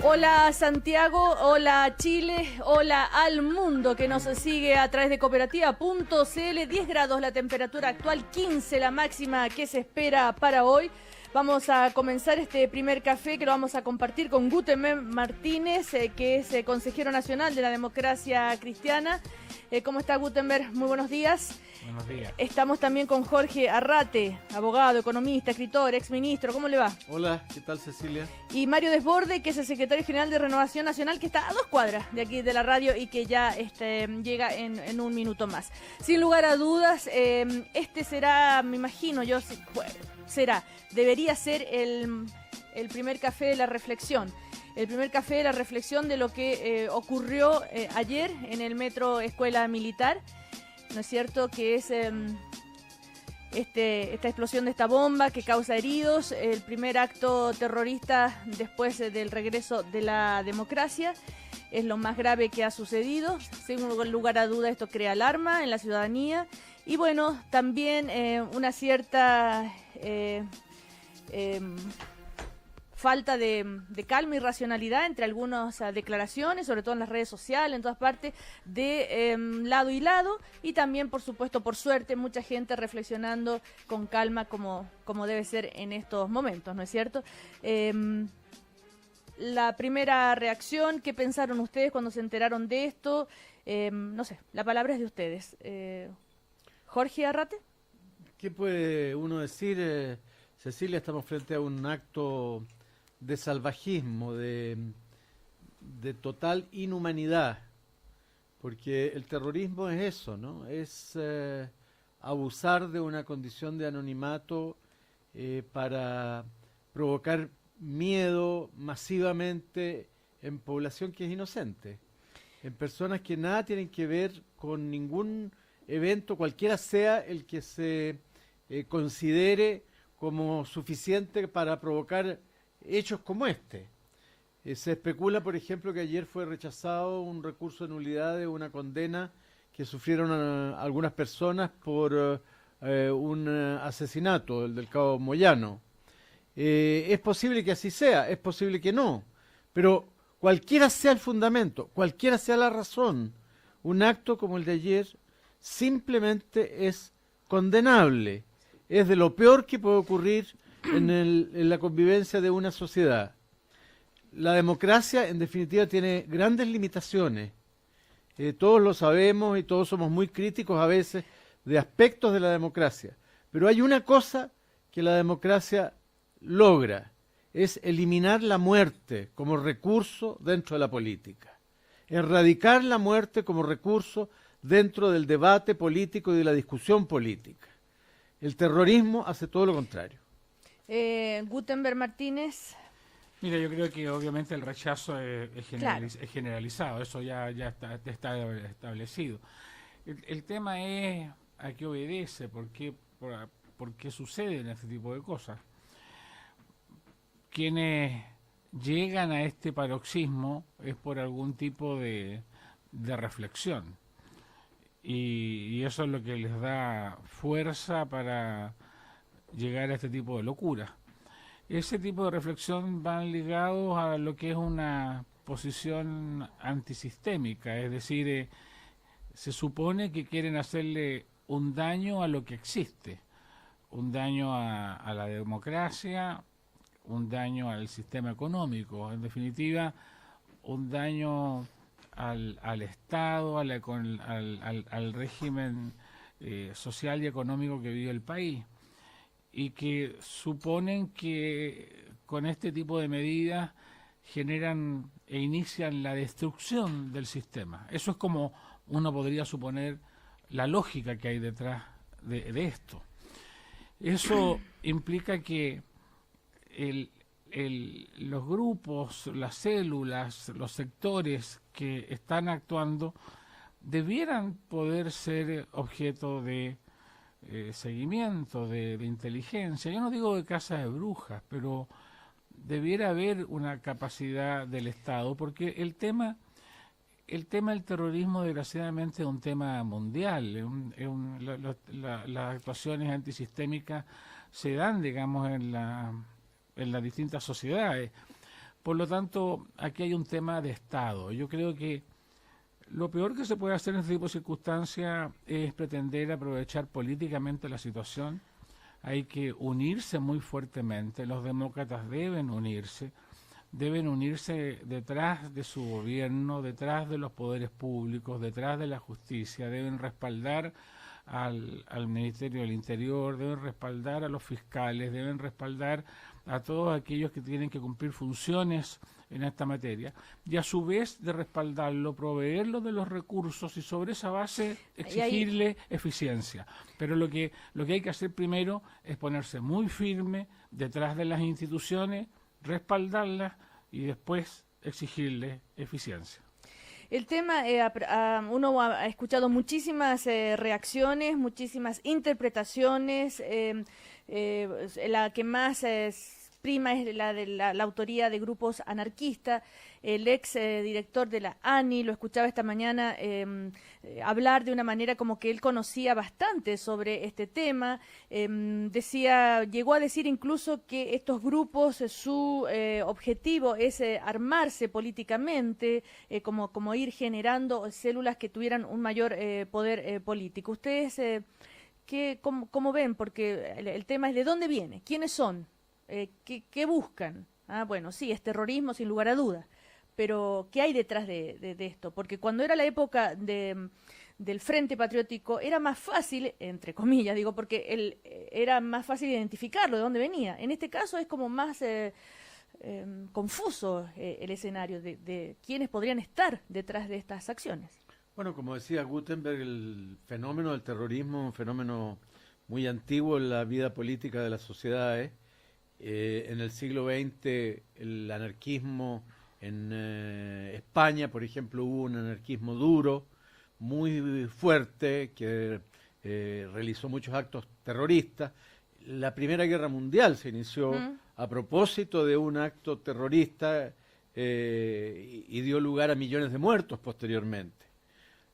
Hola Santiago, hola Chile, hola al mundo que nos sigue a través de cooperativa.cl. 10 grados la temperatura actual, 15 la máxima que se espera para hoy. Vamos a comenzar este primer café que lo vamos a compartir con Gutenberg Martínez, que es consejero nacional de la democracia cristiana. ¿Cómo está Gutenberg? Muy buenos días. Buenos días. Estamos también con Jorge Arrate, abogado, economista, escritor, exministro. ¿Cómo le va? Hola, ¿qué tal Cecilia? Y Mario Desborde, que es el secretario general de Renovación Nacional, que está a 2 cuadras de aquí de la radio y que ya llega en un minuto más. Sin lugar a dudas, este será, me imagino yo, debería ser el primer café de la reflexión. El primer café de la reflexión de lo que ocurrió ayer en el Metro Escuela Militar. ¿No es cierto? Que es esta explosión de esta bomba que causa heridos, el primer acto terrorista después del regreso de la democracia. Es lo más grave que ha sucedido. Sin lugar a duda, esto crea alarma en la ciudadanía. Y bueno, también una cierta falta de calma y racionalidad entre algunas declaraciones, sobre todo en las redes sociales, en todas partes, de lado y lado, y también, por supuesto, por suerte, mucha gente reflexionando con calma como debe ser en estos momentos, ¿no es cierto? La primera reacción, ¿qué pensaron ustedes cuando se enteraron de esto? No sé, la palabra es de ustedes. Jorge Arrate. ¿Qué puede uno decir, Cecilia? Estamos frente a un acto de salvajismo, de total inhumanidad, porque el terrorismo es eso, ¿no? Es abusar de una condición de anonimato para provocar miedo masivamente en población que es inocente, en personas que nada tienen que ver con ningún evento, cualquiera sea el que se considere como suficiente para provocar hechos como este. Se especula, por ejemplo, que ayer fue rechazado un recurso de nulidad de una condena que sufrieron algunas personas por un asesinato, el del cabo Moyano. Es posible que así sea, es posible que no, pero cualquiera sea el fundamento, cualquiera sea la razón, un acto como el de ayer simplemente es condenable. Es de lo peor que puede ocurrir en la convivencia de una sociedad. La democracia, en definitiva, tiene grandes limitaciones. Todos lo sabemos y todos somos muy críticos a veces de aspectos de la democracia. Pero hay una cosa que la democracia logra, es eliminar la muerte como recurso dentro de la política. Erradicar la muerte como recurso dentro del debate político y de la discusión política. El terrorismo hace todo lo contrario. Gutenberg Martínez. Mira, yo creo que obviamente el rechazo es Claro. generalizado, eso ya está establecido. El tema es a qué obedece, por qué suceden este tipo de cosas. Quienes llegan a este paroxismo es por algún tipo de reflexión. Y eso es lo que les da fuerza para llegar a este tipo de locura. Ese tipo de reflexión van ligados a lo que es una posición antisistémica, es decir, se supone que quieren hacerle un daño a lo que existe, un daño a la democracia, un daño al sistema económico, en definitiva, un daño al Estado, al régimen social y económico que vive el país, y que suponen que con este tipo de medidas generan e inician la destrucción del sistema. Eso es como uno podría suponer la lógica que hay detrás de esto. Eso implica que los grupos, las células, los sectores que están actuando debieran poder ser objeto de seguimiento, de inteligencia. Yo no digo de casa de brujas, pero debiera haber una capacidad del Estado, porque el tema del terrorismo desgraciadamente es un tema mundial. Las actuaciones antisistémicas se dan, digamos, en las distintas sociedades. Por lo tanto, aquí hay un tema de Estado. Yo creo que lo peor que se puede hacer en este tipo de circunstancias es pretender aprovechar políticamente la situación. Hay que unirse muy fuertemente, los demócratas deben unirse detrás de su gobierno, detrás de los poderes públicos, detrás de la justicia, deben respaldar al Ministerio del Interior, deben respaldar a los fiscales, deben respaldar a todos aquellos que tienen que cumplir funciones en esta materia, y a su vez de respaldarlo, proveerlo de los recursos y sobre esa base exigirle eficiencia. Pero lo que hay que hacer primero es ponerse muy firme detrás de las instituciones, respaldarlas y después exigirle eficiencia. El tema, uno ha escuchado muchísimas reacciones, muchísimas interpretaciones. La que más prima es la de la autoría de grupos anarquistas. El ex director de la ANI lo escuchaba esta mañana hablar de una manera como que él conocía bastante sobre este tema. Llegó a decir incluso que estos grupos, su objetivo es armarse políticamente, como ir generando células que tuvieran un mayor poder político. ¿Ustedes cómo ven? Porque el tema es de dónde viene, quiénes son, qué buscan. Bueno, sí, es terrorismo sin lugar a dudas. Pero, ¿qué hay detrás de esto? Porque cuando era la época del Frente Patriótico, era más fácil, entre comillas, digo, porque era más fácil identificarlo, de dónde venía. En este caso es como más confuso el escenario de quiénes podrían estar detrás de estas acciones. Bueno, como decía Gutenberg, el fenómeno del terrorismo es un fenómeno muy antiguo en la vida política de las sociedades. En el siglo XX, el anarquismo en España, por ejemplo, hubo un anarquismo duro, muy fuerte, que realizó muchos actos terroristas. La Primera Guerra Mundial se inició a propósito de un acto terrorista y dio lugar a millones de muertos posteriormente.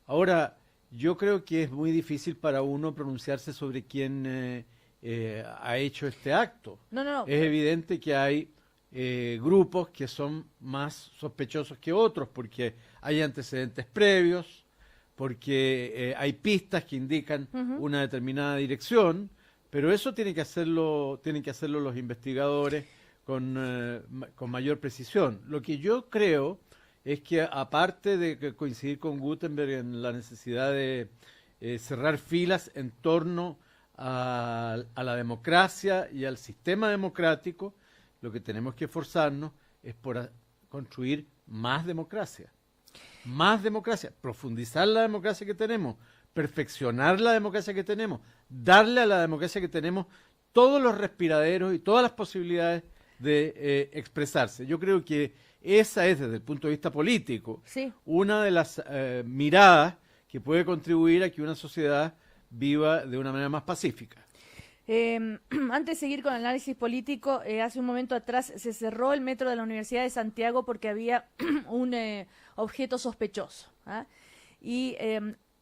Ahora, yo creo que es muy difícil para uno pronunciarse sobre quién ha hecho este acto. No. Es evidente que hay grupos que son más sospechosos que otros porque hay antecedentes previos, porque hay pistas que indican una determinada dirección, pero eso tienen que hacerlo los investigadores con mayor precisión. Lo que yo creo es que, aparte de coincidir con Gutenberg en la necesidad de cerrar filas en torno a la democracia y al sistema democrático, lo que tenemos que esforzarnos es por construir más democracia, profundizar la democracia que tenemos, perfeccionar la democracia que tenemos, darle a la democracia que tenemos todos los respiraderos y todas las posibilidades de expresarse. Yo creo que esa es, desde el punto de vista político, una de las miradas que puede contribuir a que una sociedad viva de una manera más pacífica. Antes de seguir con el análisis político, hace un momento atrás se cerró el metro de la Universidad de Santiago porque había un objeto sospechoso. Y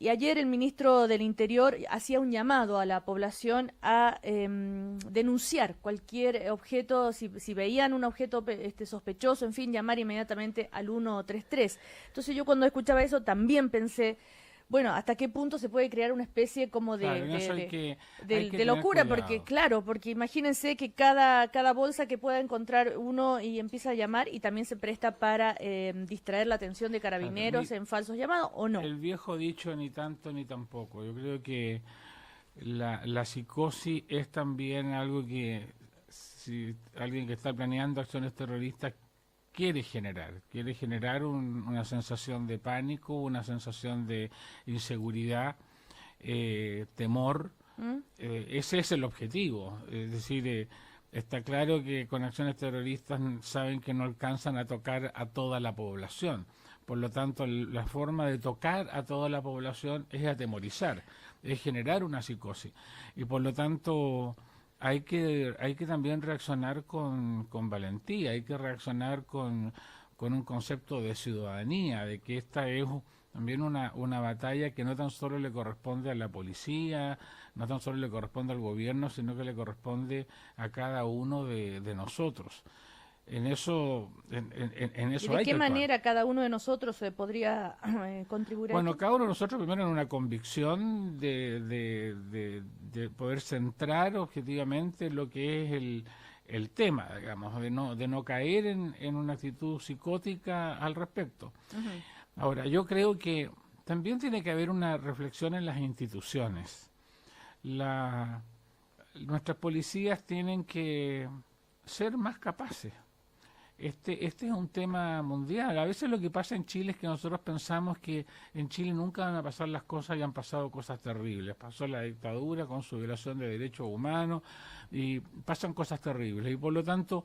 ayer el ministro del Interior hacía un llamado a la población a denunciar cualquier objeto, si veían un objeto sospechoso, en fin, llamar inmediatamente al 133. Entonces yo cuando escuchaba eso también pensé, bueno, ¿hasta qué punto se puede crear una especie como de locura? Porque imagínense que cada bolsa que pueda encontrar uno y empieza a llamar y también se presta para distraer la atención de carabineros en falsos llamados, ¿o no? El viejo dicho, ni tanto ni tampoco. Yo creo que la psicosis es también algo que, si alguien que está planeando acciones terroristas quiere generar una sensación de pánico, una sensación de inseguridad, temor. Ese es el objetivo. Es decir, está claro que con acciones terroristas saben que no alcanzan a tocar a toda la población. Por lo tanto, la forma de tocar a toda la población es atemorizar, es generar una psicosis. Y por lo tanto, hay que también reaccionar con valentía, hay que reaccionar con un concepto de ciudadanía, de que esta es también una batalla que no tan solo le corresponde a la policía, no tan solo le corresponde al gobierno, sino que le corresponde a cada uno de nosotros. en eso, en eso ¿Y de hay qué que actuar. manera cada uno de nosotros podría contribuir a Bueno, esto? cada uno de nosotros primero en una convicción de poder centrar objetivamente lo que es el tema, digamos, de no caer en una actitud psicótica al respecto. Ujú. Ahora, yo creo que también tiene que haber una reflexión en las instituciones. Nuestras policías tienen que ser más capaces. Este es un tema mundial. A veces lo que pasa en Chile es que nosotros pensamos que en Chile nunca van a pasar las cosas y han pasado cosas terribles. Pasó la dictadura con su violación de derechos humanos y pasan cosas terribles. Y por lo tanto,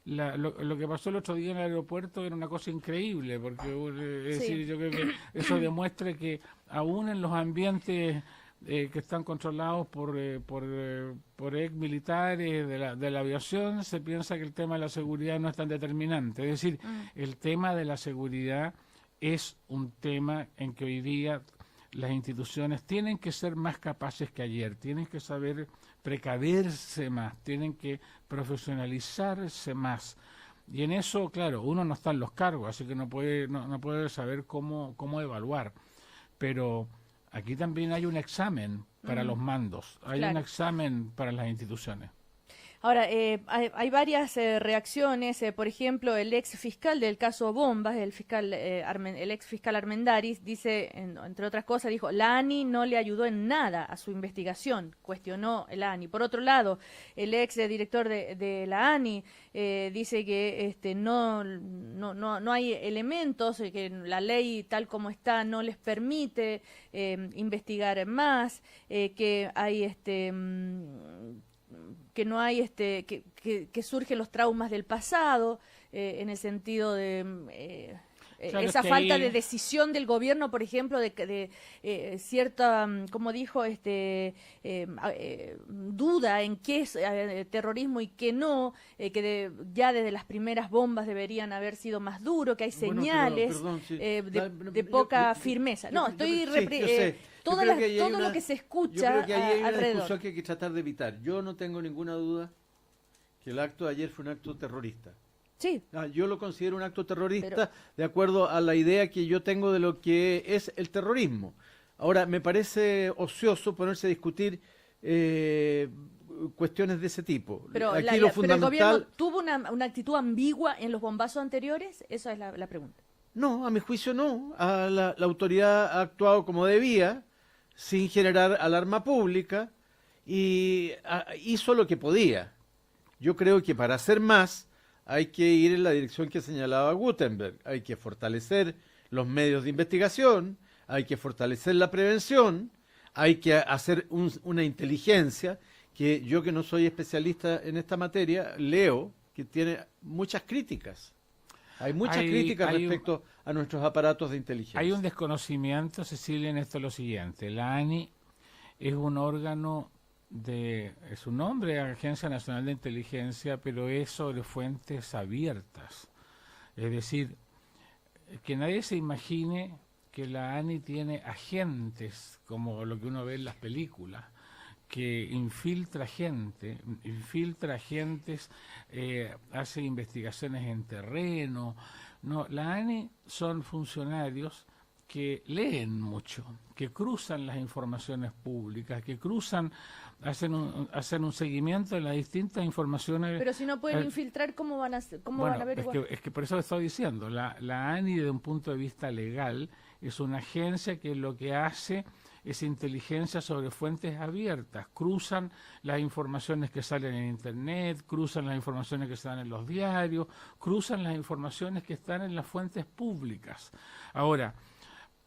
lo que pasó el otro día en el aeropuerto era una cosa increíble, porque es Sí. decir, yo creo que eso demuestra que aún en los ambientes que están controlados por ex militares de la aviación, se piensa que el tema de la seguridad no es tan determinante. Es decir, el tema de la seguridad es un tema en que hoy día las instituciones tienen que ser más capaces que ayer, tienen que saber precaverse más, tienen que profesionalizarse más. Y en eso, claro, uno no está en los cargos, así que no puede saber cómo evaluar. Pero aquí también hay un examen para los mandos, hay un Claro. examen para las instituciones. Ahora, hay varias reacciones. Por ejemplo, el ex fiscal del caso Bombas, el ex fiscal Armendáriz, dice, entre otras cosas, dijo, la ANI no le ayudó en nada a su investigación, cuestionó la ANI. Por otro lado, el ex director de la ANI dice que no hay elementos, que la ley tal como está no les permite investigar más, que hay que no hay que surgen los traumas del pasado, en el sentido de Claro, esa es que falta ahí- de decisión del gobierno, por ejemplo, de cierta, como dijo, duda en qué es terrorismo y qué no, ya desde las primeras bombas deberían haber sido más duros, que hay Bueno, pero, señales perdón, sí. de poca firmeza. No, estoy yo sé. Yo creo que ahí hay todo una- lo que se Yo escucha creo que ahí hay una alrededor. discusión que hay que tratar de evitar. Yo no tengo ninguna duda que el acto de ayer fue un acto terrorista. Sí, Yo lo considero un acto terrorista de acuerdo a la idea que yo tengo de lo que es el terrorismo. Ahora, me parece ocioso ponerse a discutir cuestiones de ese tipo. pero, Aquí pero lo el fundamental... gobierno tuvo una actitud ambigua en los bombazos anteriores, esa es la pregunta. No, a mi juicio no. La autoridad ha actuado como debía, sin generar alarma pública, y hizo lo que podía. Yo creo que para hacer más hay que ir en la dirección que señalaba Gutenberg. Hay que fortalecer los medios de investigación, hay que fortalecer la prevención, hay que hacer una inteligencia que yo, que no soy especialista en esta materia, leo que tiene muchas críticas. Hay muchas críticas hay un- respecto a nuestros aparatos de inteligencia. Hay un desconocimiento, Cecilia, en esto es lo siguiente. La ANI es un órgano es su nombre, Agencia Nacional de Inteligencia, pero es sobre fuentes abiertas. Es decir, que nadie se imagine que la ANI tiene agentes, como lo que uno ve en las películas, que infiltra agentes, hace investigaciones en terreno. No, la ANI son funcionarios que leen mucho, que cruzan las informaciones públicas, que hacen un seguimiento de las distintas informaciones. Pero si no pueden eh, infiltrar, ¿cómo van a bueno, averiguar? es que por eso estoy diciendo, la ANI desde un punto de vista legal es una agencia que lo que hace es inteligencia sobre fuentes abiertas, cruzan las informaciones que salen en internet, cruzan las informaciones que están en los diarios, cruzan las informaciones que están en las fuentes públicas. Ahora,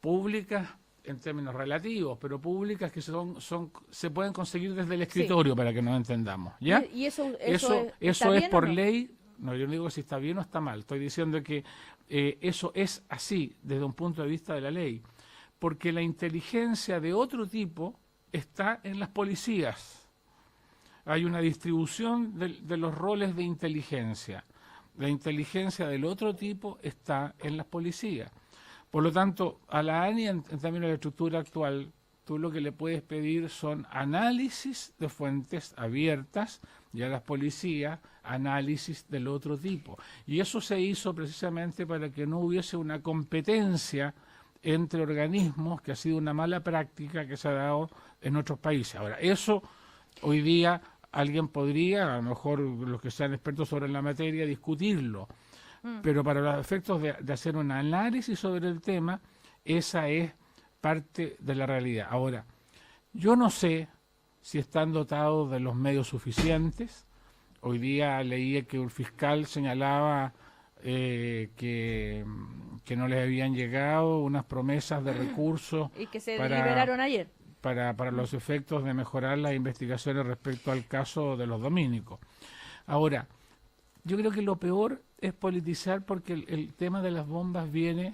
públicas en términos relativos, pero públicas que se pueden conseguir desde el escritorio, para que nos entendamos, ¿ya? ¿Y eso Eso está es bien o por no? ley. No, yo no digo si está bien o está mal, estoy diciendo que eso es así desde un punto de vista de la ley, porque la inteligencia de otro tipo está en las policías. Hay una distribución de los roles de inteligencia. La inteligencia del otro tipo está en las policías. Por lo tanto, a la ANI, en términos de la estructura actual, tú lo que le puedes pedir son análisis de fuentes abiertas y a las policías análisis del otro tipo. Y eso se hizo precisamente para que no hubiese una competencia entre organismos, que ha sido una mala práctica que se ha dado en otros países. Ahora, eso hoy día alguien podría, a lo mejor los que sean expertos sobre la materia, discutirlo. Pero para los efectos de hacer un análisis sobre el tema, esa es parte de la realidad. Ahora, yo no sé si están dotados de los medios suficientes. Hoy día leía que un fiscal señalaba que no les habían llegado unas promesas de recursos y que se liberaron ayer para los efectos de mejorar las investigaciones respecto al caso de los dominicos. Ahora, yo creo que lo peor es politizar, porque el tema de las bombas viene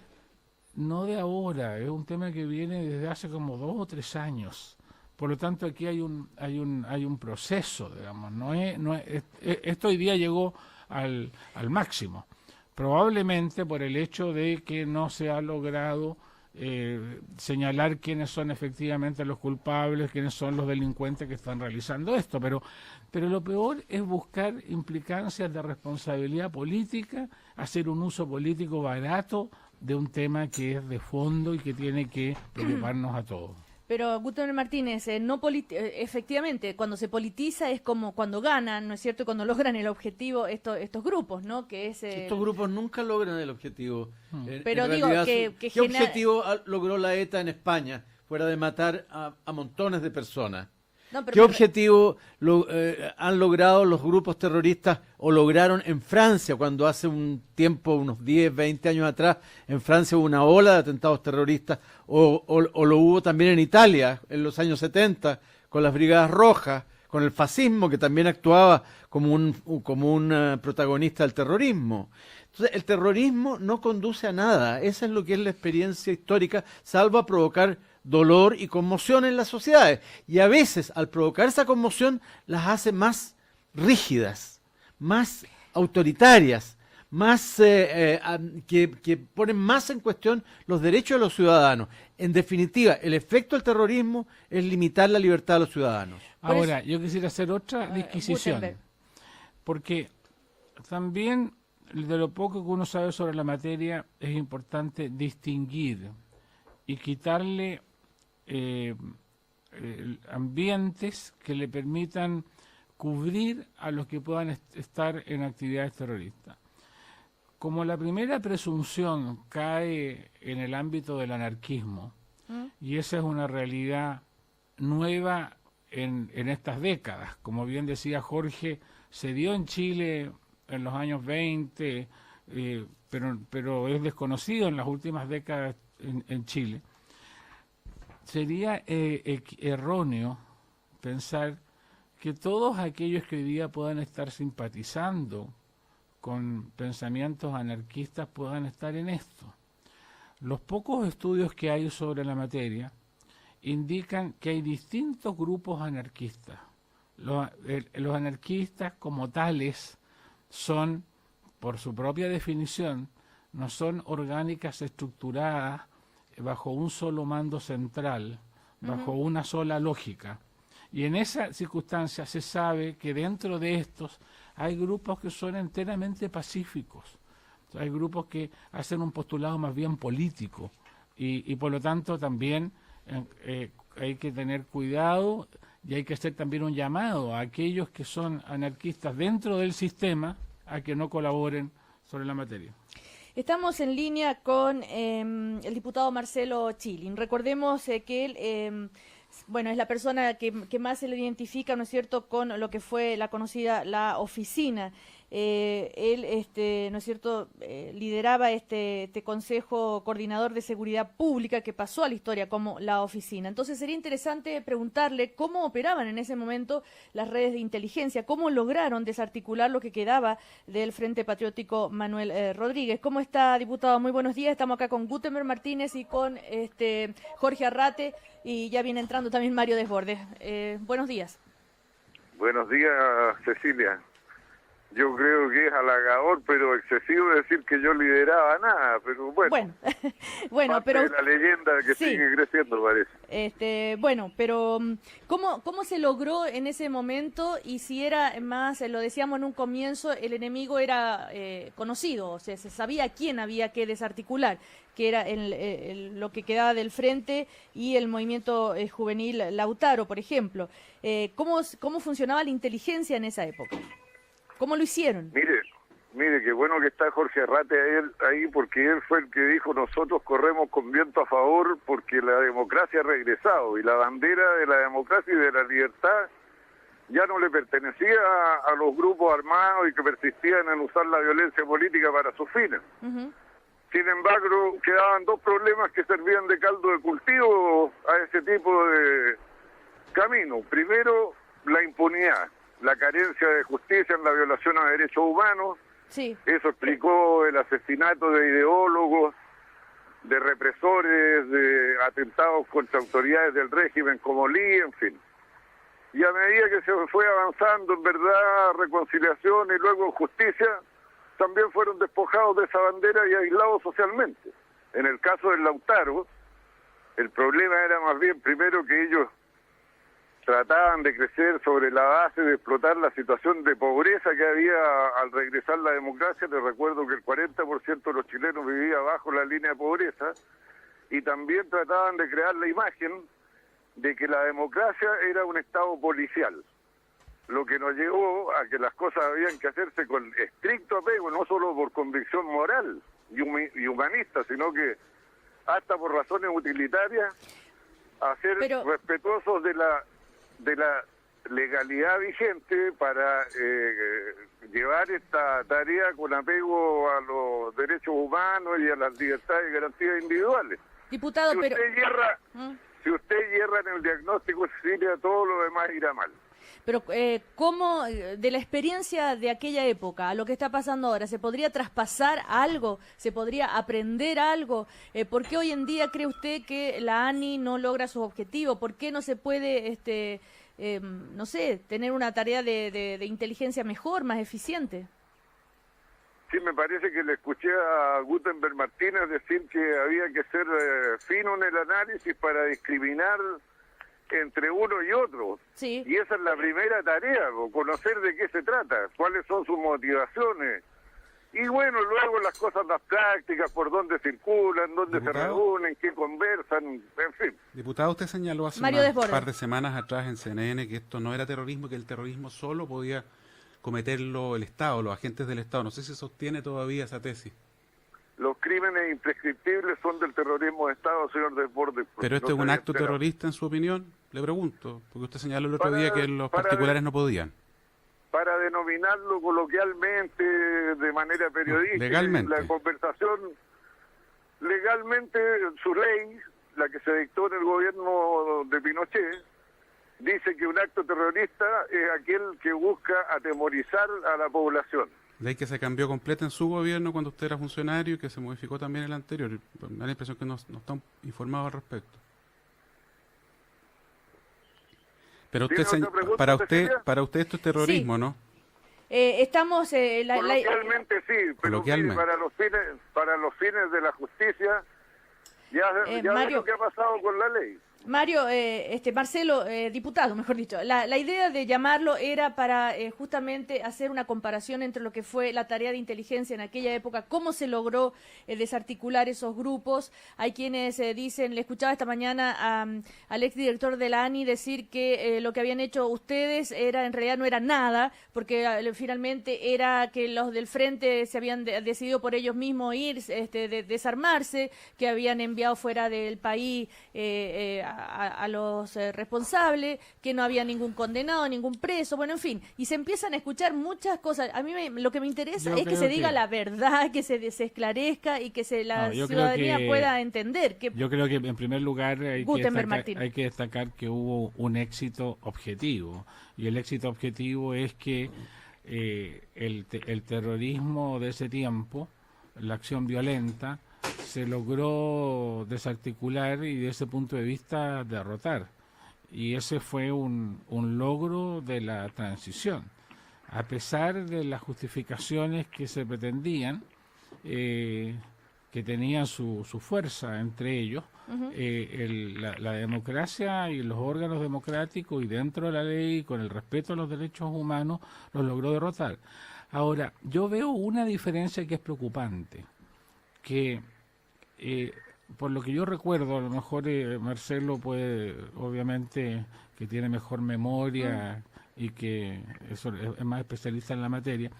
no de ahora, es un tema que viene desde hace como 2 o 3 años. Por lo tanto, aquí hay un proceso, digamos. Esto hoy día llegó al máximo, probablemente por el hecho de que no se ha logrado señalar quiénes son efectivamente los culpables, quiénes son los delincuentes que están realizando esto, pero lo peor es buscar implicancias de responsabilidad política, hacer un uso político barato de un tema que es de fondo y que tiene que preocuparnos a todos. Pero, Gutenberg Martínez, efectivamente, cuando se politiza es como cuando ganan, ¿no es cierto?, cuando logran el objetivo estos grupos, ¿no? Que es, estos grupos nunca logran el objetivo. Pero digo que ¿qué objetivo logró la ETA en España, fuera de matar a montones de personas? No, ¿Qué objetivo han logrado los grupos terroristas o lograron en Francia, cuando hace un tiempo, unos 10, 20 años atrás, en Francia hubo una ola de atentados terroristas, o lo hubo también en Italia en los años 70 con las Brigadas Rojas, con el fascismo, que también actuaba como un protagonista del terrorismo? Entonces, el terrorismo no conduce a nada. Esa es lo que es la experiencia histórica, salvo a provocar dolor y conmoción en las sociedades. Y a veces, al provocar esa conmoción, las hace más rígidas, más autoritarias, más que ponen más en cuestión los derechos de los ciudadanos. En definitiva, el efecto del terrorismo es limitar la libertad de los ciudadanos. Ahora, yo quisiera hacer otra disquisición, porque también de lo poco que uno sabe sobre la materia es importante distinguir y quitarle ambientes que le permitan cubrir a los que puedan estar en actividades terroristas. Como la primera presunción cae en el ámbito del anarquismo, y esa es una realidad nueva en estas décadas, como bien decía Jorge, se dio en Chile en los años 20, pero es desconocido en las últimas décadas en Chile. Sería erróneo pensar que todos aquellos que hoy día puedan estar simpatizando con pensamientos anarquistas puedan estar en esto. Los pocos estudios que hay sobre la materia indican que hay distintos grupos anarquistas. Los anarquistas como tales son, por su propia definición, no son orgánicas estructuradas bajo un solo mando central, bajo una sola lógica. Y en esa circunstancia se sabe que dentro de estos hay grupos que son enteramente pacíficos. Hay grupos que hacen un postulado más bien político y por lo tanto también hay que tener cuidado y hay que hacer también un llamado a aquellos que son anarquistas dentro del sistema a que no colaboren sobre la materia. Estamos en línea con el diputado Marcelo Chilin. Recordemos que él, es la persona que más se le identifica, ¿no es cierto?, con lo que fue la conocida la oficina. Él, ¿no es cierto?, lideraba este Consejo Coordinador de Seguridad Pública que pasó a la historia como la oficina. Entonces sería interesante preguntarle cómo operaban en ese momento las redes de inteligencia, cómo lograron desarticular lo que quedaba del Frente Patriótico Manuel Rodríguez. ¿Cómo está, diputado? Muy buenos días. Estamos acá con Gutenberg Martínez y con Jorge Arrate, y ya viene entrando también Mario Desbordes. Buenos días. Buenos días, Cecilia. Yo creo que es halagador, pero excesivo decir que yo lideraba nada, pero bueno. Bueno, pero la leyenda que sí, sigue creciendo, parece. Bueno, pero ¿cómo se logró en ese momento? Y si era más, lo decíamos en un comienzo, el enemigo era conocido, o sea, se sabía a quién había que desarticular, que era lo que quedaba del frente y el movimiento juvenil Lautaro, por ejemplo. ¿Cómo funcionaba la inteligencia en esa época? ¿Cómo lo hicieron? Mire, qué bueno que está Jorge Arrate ahí, porque él fue el que dijo: nosotros corremos con viento a favor porque la democracia ha regresado, y la bandera de la democracia y de la libertad ya no le pertenecía a los grupos armados y que persistían en usar la violencia política para sus fines. Uh-huh. Sin embargo, quedaban dos problemas que servían de caldo de cultivo a ese tipo de camino. Primero, la impunidad, la carencia de justicia en la violación a derechos humanos. Sí. Eso explicó el asesinato de ideólogos, de represores, de atentados contra autoridades del régimen como Lee, en fin. Y a medida que se fue avanzando en verdad, reconciliación y luego justicia, también fueron despojados de esa bandera y aislados socialmente. En el caso del Lautaro, el problema era más bien primero que ellos trataban de crecer sobre la base de explotar la situación de pobreza que había al regresar la democracia. Les recuerdo que el 40% de los chilenos vivía bajo la línea de pobreza, y también trataban de crear la imagen de que la democracia era un estado policial, lo que nos llevó a que las cosas habían que hacerse con estricto apego, no solo por convicción moral y humanista, sino que hasta por razones utilitarias, a ser respetuosos de la legalidad vigente para llevar esta tarea con apego a los derechos humanos y a las libertades y garantías individuales. Diputado, Si usted hierra en el diagnóstico, Cecilia, todo lo demás irá mal. Pero ¿cómo, de la experiencia de aquella época a lo que está pasando ahora, se podría traspasar algo? ¿Se podría aprender algo? ¿Por qué hoy en día cree usted que la ANI no logra sus objetivos? ¿Por qué no se puede, no sé, tener una tarea de inteligencia mejor, más eficiente? Sí, me parece que le escuché a Gutenberg Martínez decir que había que ser fino en el análisis para discriminar entre uno y otro. Sí. Y esa es la primera tarea, conocer de qué se trata, cuáles son sus motivaciones. Y bueno, luego las cosas más prácticas, por dónde circulan, dónde se reúnen, qué conversan, en fin. Diputado, usted señaló hace un par de semanas atrás en CNN que esto no era terrorismo, que el terrorismo solo podía cometerlo el Estado, los agentes del Estado. No sé si sostiene todavía esa tesis. Los crímenes imprescriptibles son del terrorismo de Estado, señor Desbordes. ¿Pero esto es un acto terrorista en su opinión? Le pregunto, porque usted señaló el otro día que los particulares no podían. Para denominarlo coloquialmente, de manera periodística, legalmente. La conversación, legalmente, su ley, la que se dictó en el gobierno de Pinochet, dice que un acto terrorista es aquel que busca atemorizar a la población. Ley que se cambió completa en su gobierno cuando usted era funcionario y que se modificó también el anterior. Me da la impresión que no están informados al respecto. Pero usted, para usted esto es terrorismo, sí. ¿No? Estamos... Coloquialmente sí, pero Coloquialmente. Para los fines de la justicia, ya Mario, lo que ha pasado con la ley. Mario, Marcelo, diputado, mejor dicho, la idea de llamarlo era para justamente hacer una comparación entre lo que fue la tarea de inteligencia en aquella época, cómo se logró desarticular esos grupos. Hay quienes dicen, le escuchaba esta mañana al exdirector de la ANI decir que lo que habían hecho ustedes en realidad no era nada, porque finalmente era que los del frente se habían decidido por ellos mismos ir, desarmarse, que habían enviado fuera del país a los responsables, que no había ningún condenado, ningún preso, bueno, en fin, y se empiezan a escuchar muchas cosas. A mí lo que me interesa es que se diga la verdad, que se esclarezca y que la ciudadanía pueda entender. Yo creo que en primer lugar hay que destacar que hubo un éxito objetivo, y el éxito objetivo es que el terrorismo de ese tiempo, la acción violenta, se logró desarticular y desde ese punto de vista derrotar. Y ese fue un logro de la transición. A pesar de las justificaciones que se pretendían, que tenían su fuerza entre ellos, la democracia y los órganos democráticos y dentro de la ley, con el respeto a los derechos humanos, los logró derrotar. Ahora, yo veo una diferencia que es preocupante, que por lo que yo recuerdo, a lo mejor Marcelo puede, obviamente, que tiene mejor memoria y que eso es más especialista en la materia.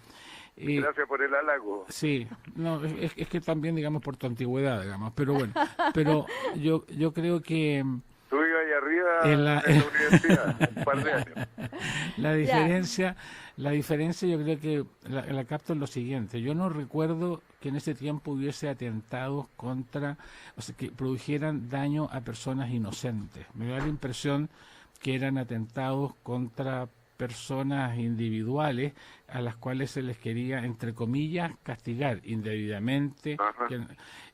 Gracias por el halago. Sí, no, es que también, digamos, por tu antigüedad, digamos, pero bueno, pero yo creo que... Tú ibas ahí arriba en la universidad, un par de años. La diferencia yo creo que la capto en lo siguiente. Yo no recuerdo que en ese tiempo hubiese atentados contra, o sea, que produjeran daño a personas inocentes. Me da la impresión que eran atentados contra personas individuales a las cuales se les quería, entre comillas, castigar indebidamente.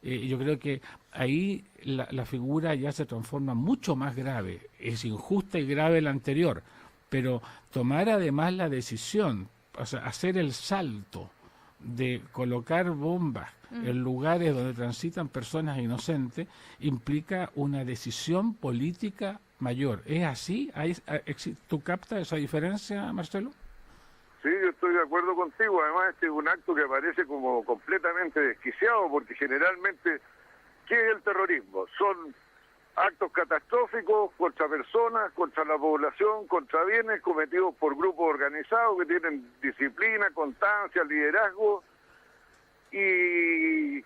Yo creo que ahí la figura ya se transforma mucho más grave. Es injusta y grave la anterior, pero tomar además la decisión, o sea, hacer el salto de colocar bombas en lugares donde transitan personas inocentes implica una decisión política mayor. ¿Es así? ¿Tú captas esa diferencia, Marcelo? Sí, yo estoy de acuerdo contigo. Además, este es un acto que parece como completamente desquiciado, porque generalmente, ¿qué es el terrorismo? Son actos catastróficos contra personas, contra la población, contra bienes cometidos por grupos organizados que tienen disciplina, constancia, liderazgo y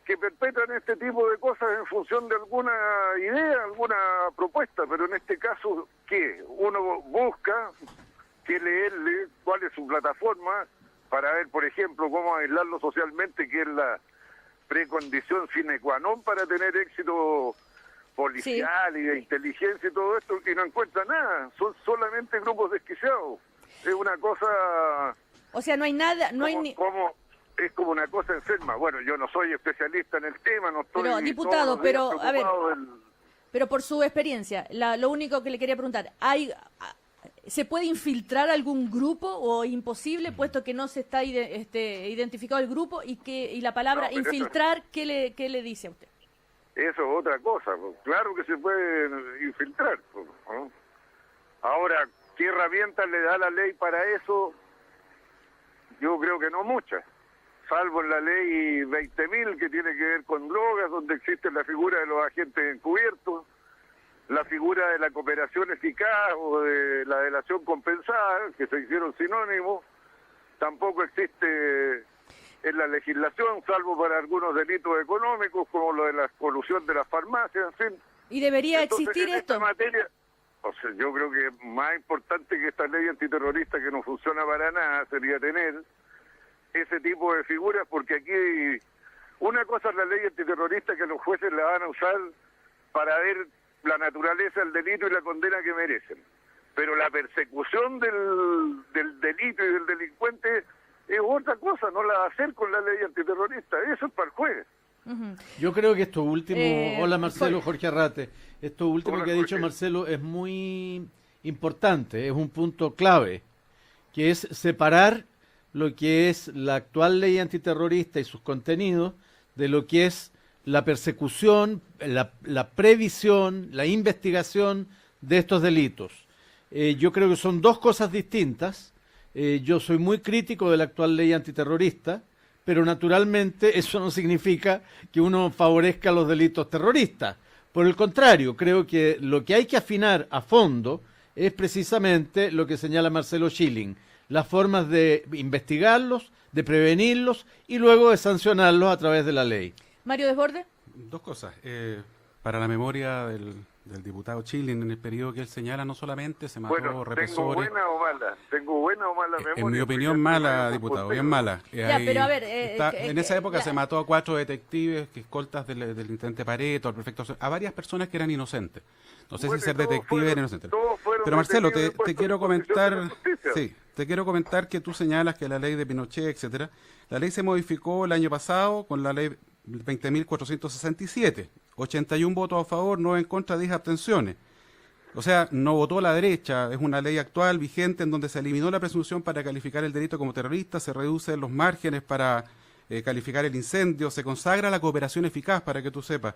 que perpetran este tipo de cosas en función de alguna idea, alguna propuesta, pero en este caso, ¿qué? Uno busca que leerle cuál es su plataforma para ver, por ejemplo, cómo aislarlo socialmente, que es la precondición sine qua non para tener éxito policial y de inteligencia y todo esto, y no encuentra nada, son solamente grupos desquiciados. Es una cosa... O sea, no hay nada, es como una cosa enferma. Bueno, yo no soy especialista en el tema, no estoy... Pero, diputado, pero, a ver, pero por su experiencia, lo único que le quería preguntar, ¿se puede infiltrar algún grupo o imposible, puesto que no se está identificado el grupo y la palabra infiltrar, ¿qué le dice a usted? Eso es otra cosa, pues. Claro que se puede infiltrar, pues, ¿no? Ahora, ¿qué herramientas le da la ley para eso? Yo creo que no muchas, salvo en la ley 20.000, que tiene que ver con drogas, donde existe la figura de los agentes encubiertos, la figura de la cooperación eficaz o de la delación compensada, que se hicieron sinónimos. Tampoco existe en la legislación, salvo para algunos delitos económicos, como lo de la colusión de las farmacias, en fin. ¿Y debería existir esto? Esta materia, o sea, yo creo que más importante que esta ley antiterrorista, que no funciona para nada, sería tener ese tipo de figuras, porque aquí una cosa es la ley antiterrorista, que los jueces la van a usar para ver la naturaleza del delito y la condena que merecen, pero la persecución del delito y del delincuente es otra cosa, no la va a hacer con la ley antiterrorista, eso es para el juez. Yo creo que esto último, hola Marcelo, Jorge Arrate, esto último que ha dicho Marcelo es muy importante, es un punto clave, que es separar lo que es la actual ley antiterrorista y sus contenidos de lo que es la persecución, la previsión, la investigación de estos delitos. Yo creo que son dos cosas distintas. Yo soy muy crítico de la actual ley antiterrorista, pero naturalmente eso no significa que uno favorezca los delitos terroristas. Por el contrario, creo que lo que hay que afinar a fondo es precisamente lo que señala Marcelo Schilling, las formas de investigarlos, de prevenirlos y luego de sancionarlos a través de la ley. Mario Desbordes. Dos cosas. Para la memoria del diputado Schilling, en el periodo que él señala, no solamente se mató represores... ¿Tengo buena o mala memoria? En mi opinión, mala, diputado, bien mala. Pero a ver... en esa época se mató a 4 detectives, escoltas del intendente Pareto, al prefecto... a varias personas que eran inocentes. No sé si ser detective era inocente. Pero Marcelo, te quiero comentar... Sí, te quiero comentar que tú señalas que la ley de Pinochet, etcétera, la ley se modificó el año pasado con la ley 20.467, 81 votos a favor, 9 en contra, 10 abstenciones. O sea, no votó la derecha, es una ley actual, vigente, en donde se eliminó la presunción para calificar el delito como terrorista, se reducen los márgenes para calificar el incendio, se consagra la cooperación eficaz, para que tú sepas.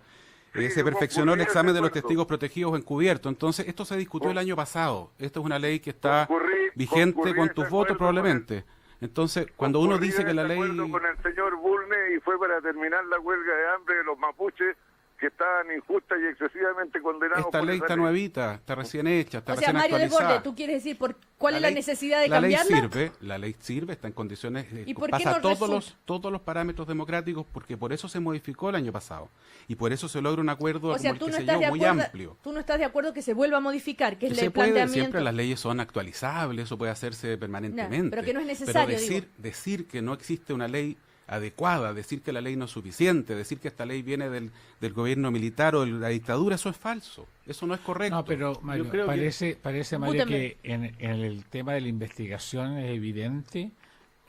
Se perfeccionó el examen de los testigos protegidos encubierto. Entonces, esto se discutió el año pasado. Esto es una ley que está vigente con tus votos probablemente. Entonces, cuando uno dice que la ley... con el señor Bulnes y fue para terminar la huelga de hambre de los mapuches, que estaban injustas y excesivamente condenados. Esta ley está nuevita, está recién hecha, está recién Mario actualizada. Desbordes, ¿tú quieres decir cuál es la necesidad de cambiarla? La ley sirve, está en condiciones, ¿Y por qué pasa no todos los parámetros democráticos, porque por eso se modificó el año pasado y por eso se logra un acuerdo o sea, como el que se llevó muy amplio. ¿Tú no estás de acuerdo que se vuelva a modificar? Que es se el puede, planteamiento. siempre las leyes son actualizables, eso puede hacerse permanentemente. No, pero que no es necesario. Pero decir que no existe una ley adecuada, decir que la ley no es suficiente, decir que esta ley viene del gobierno militar o de la dictadura, eso es falso, eso no es correcto. No, pero Mario, parece Mario, que en el tema de la investigación es evidente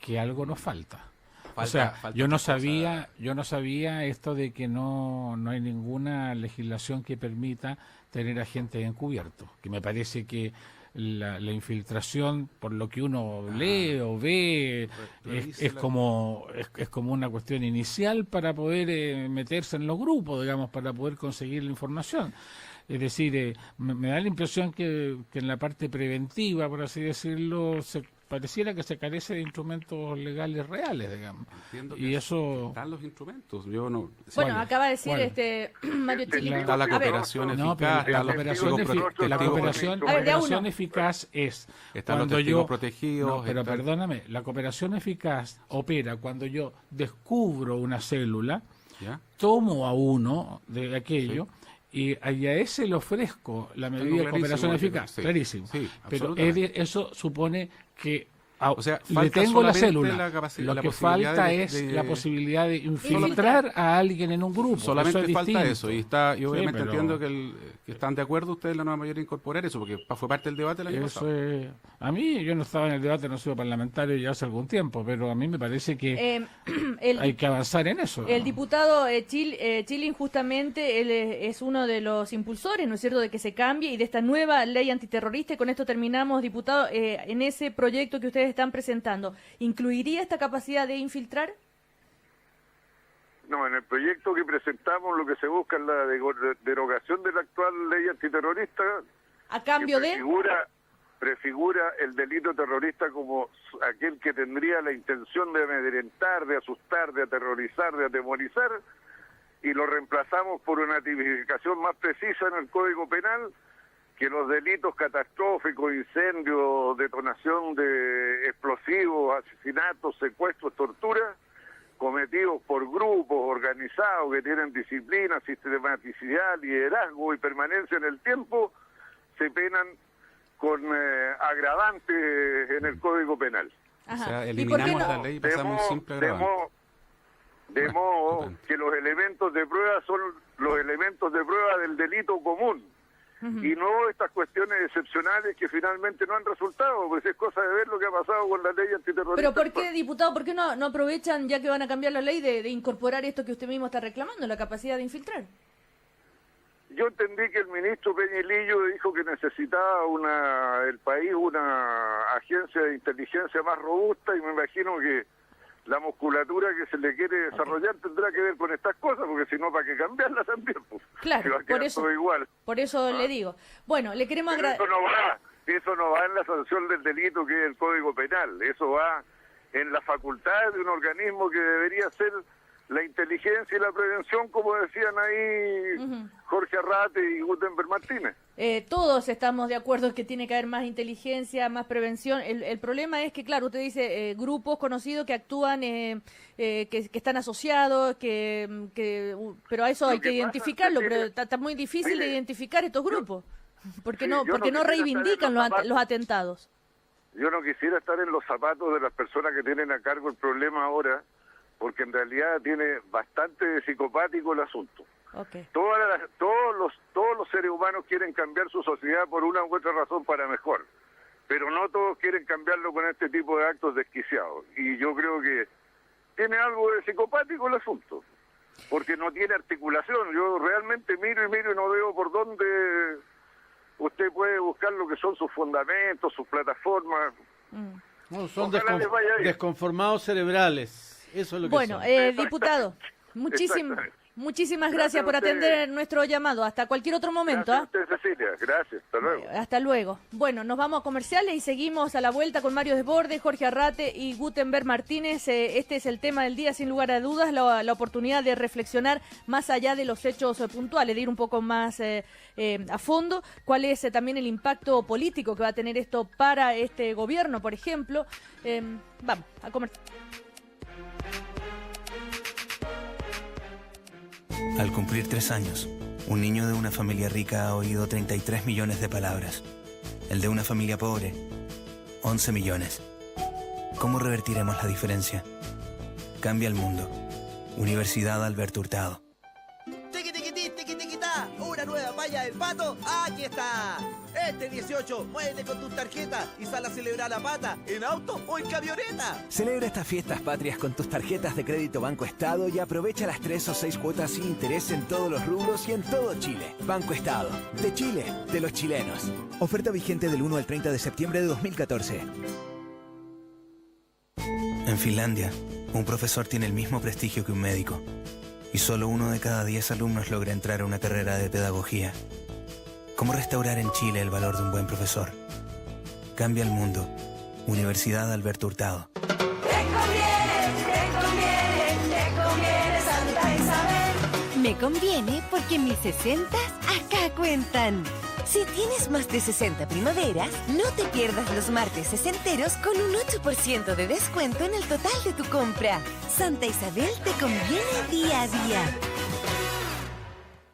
que algo nos falta. O sea, yo no sabía esto de que no hay ninguna legislación que permita tener agentes encubiertos, que me parece que la infiltración, por lo que uno lee o ve, es como una cuestión inicial para poder meterse en los grupos, digamos, para poder conseguir la información. Es decir, me da la impresión que en la parte preventiva, por así decirlo, pareciera que se carece de instrumentos legales reales, digamos. Entiendo y eso están los instrumentos. Yo no. Bueno, acaba de decir Mario Chili. Está la cooperación eficaz. La cooperación eficaz es cuando yo protegidos. No, pero perdóname, la cooperación eficaz opera cuando yo descubro una célula, ¿ya? Tomo a uno de aquello. Sí. Y a ese le ofrezco la medida de cooperación eficaz, clarísimo. Sí, pero eso supone que le tengo la célula. Lo que falta es la posibilidad de infiltrar a alguien en un grupo. Solamente falta eso. Y obviamente entiendo que están de acuerdo ustedes en la nueva mayoría incorporar eso, porque fue parte del debate el año pasado. A mí, yo no estaba en el debate, no he sido parlamentario ya hace algún tiempo, pero a mí me parece que hay que avanzar en eso. El diputado Chilin, justamente, él es uno de los impulsores, ¿no es cierto?, de que se cambie y de esta nueva ley antiterrorista. Y con esto terminamos, diputado. En ese proyecto que ustedes están presentando, ¿incluiría esta capacidad de infiltrar? No, en el proyecto que presentamos lo que se busca es la derogación de la actual ley antiterrorista. ¿A cambio de? Prefigura el delito terrorista como aquel que tendría la intención de amedrentar, de asustar, de aterrorizar, de atemorizar, y lo reemplazamos por una tipificación más precisa en el Código Penal, que los delitos catastróficos, incendios, detonación de explosivos, asesinatos, secuestros, torturas, cometidos por grupos organizados que tienen disciplina, sistematicidad, liderazgo y permanencia en el tiempo, se penan con agravantes en el Código Penal. Ajá. O sea, eliminamos la ley y pasamos un simple agravante. De modo que los elementos de prueba son los elementos de prueba del delito común. Y no estas cuestiones excepcionales que finalmente no han resultado, pues es cosa de ver lo que ha pasado con la ley antiterrorista. Pero ¿por qué, diputado, por qué no aprovechan, ya que van a cambiar la ley, de incorporar esto que usted mismo está reclamando, la capacidad de infiltrar? Yo entendí que el ministro Peñilillo dijo que necesitaba el país una agencia de inteligencia más robusta, y me imagino que la musculatura que se le quiere desarrollar tendrá que ver con estas cosas, porque si no, ¿para qué cambiarla también? Pues, claro, por eso le digo. Bueno, le queremos agradecer. Eso no va en la sanción del delito, que es el Código Penal. Eso va en la facultad de un organismo que debería ser la inteligencia y la prevención, como decían ahí Jorge Arrate y Gutenberg Martínez. Todos estamos de acuerdo que tiene que haber más inteligencia, más prevención. El problema es que, claro, usted dice grupos conocidos que actúan, que están asociados, pero a eso hay que identificarlo, pero está muy difícil de identificar estos grupos. Porque no reivindican los atentados. Yo no quisiera estar en los zapatos de las personas que tienen a cargo el problema ahora, porque en realidad tiene bastante psicopático el asunto. Okay. Todos los seres humanos quieren cambiar su sociedad por una u otra razón para mejor, pero no todos quieren cambiarlo con este tipo de actos desquiciados. Y yo creo que tiene algo de psicopático el asunto, porque no tiene articulación. Yo realmente miro y no veo por dónde usted puede buscar lo que son sus fundamentos, sus plataformas. No, son desconformados cerebrales. Eso es lo que Bueno, diputado, muchísimas gracias por atender nuestro llamado. Hasta cualquier otro momento. Gracias a usted, Cecilia. Gracias. Hasta luego. Hasta luego. Bueno, nos vamos a comerciales y seguimos a la vuelta con Mario Desbordes, Jorge Arrate y Gutenberg Martínez. Este es el tema del día, sin lugar a dudas, la oportunidad de reflexionar más allá de los hechos puntuales, de ir un poco más a fondo. ¿Cuál es también el impacto político que va a tener esto para este gobierno, por ejemplo? Vamos a comercial. Al cumplir 3 años, un niño de una familia rica ha oído 33 millones de palabras. El de una familia pobre, 11 millones. ¿Cómo revertiremos la diferencia? Cambia el mundo. Universidad Alberto Hurtado. ¡Tiqui-tiqui-ti, una nueva malla del pato! ¡Aquí está! Este 18, muévete con tus tarjetas y sal a celebrar la pata, en auto o en camioneta. Celebra estas fiestas patrias con tus tarjetas de crédito Banco Estado y aprovecha las 3 o 6 cuotas sin interés en todos los rubros y en todo Chile. Banco Estado, de Chile, de los chilenos. Oferta vigente del 1 al 30 de septiembre de 2014. En Finlandia, un profesor tiene el mismo prestigio que un médico. Y solo 1 de cada 10 alumnos logra entrar a una carrera de pedagogía. ¿Cómo restaurar en Chile el valor de un buen profesor? Cambia el mundo. Universidad Alberto Hurtado. Te conviene Santa Isabel. Me conviene porque mis 60 acá cuentan. Si tienes más de 60 primaveras, no te pierdas los martes sesenteros con un 8% de descuento en el total de tu compra. Santa Isabel te conviene día a día.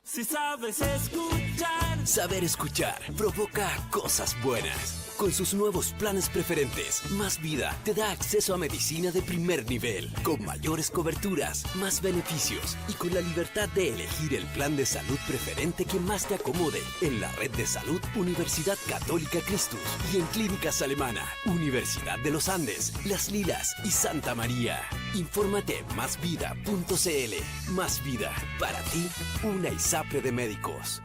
Si sabes escuchar. Saber escuchar provoca cosas buenas. Con sus nuevos planes preferentes, Más Vida te da acceso a medicina de primer nivel, con mayores coberturas, más beneficios y con la libertad de elegir el plan de salud preferente que más te acomode en la red de salud Universidad Católica Christus y en Clínicas Alemana, Universidad de los Andes, Las Lilas y Santa María. Infórmate en másvida.cl. Más Vida, para ti, una ISAPRE de médicos.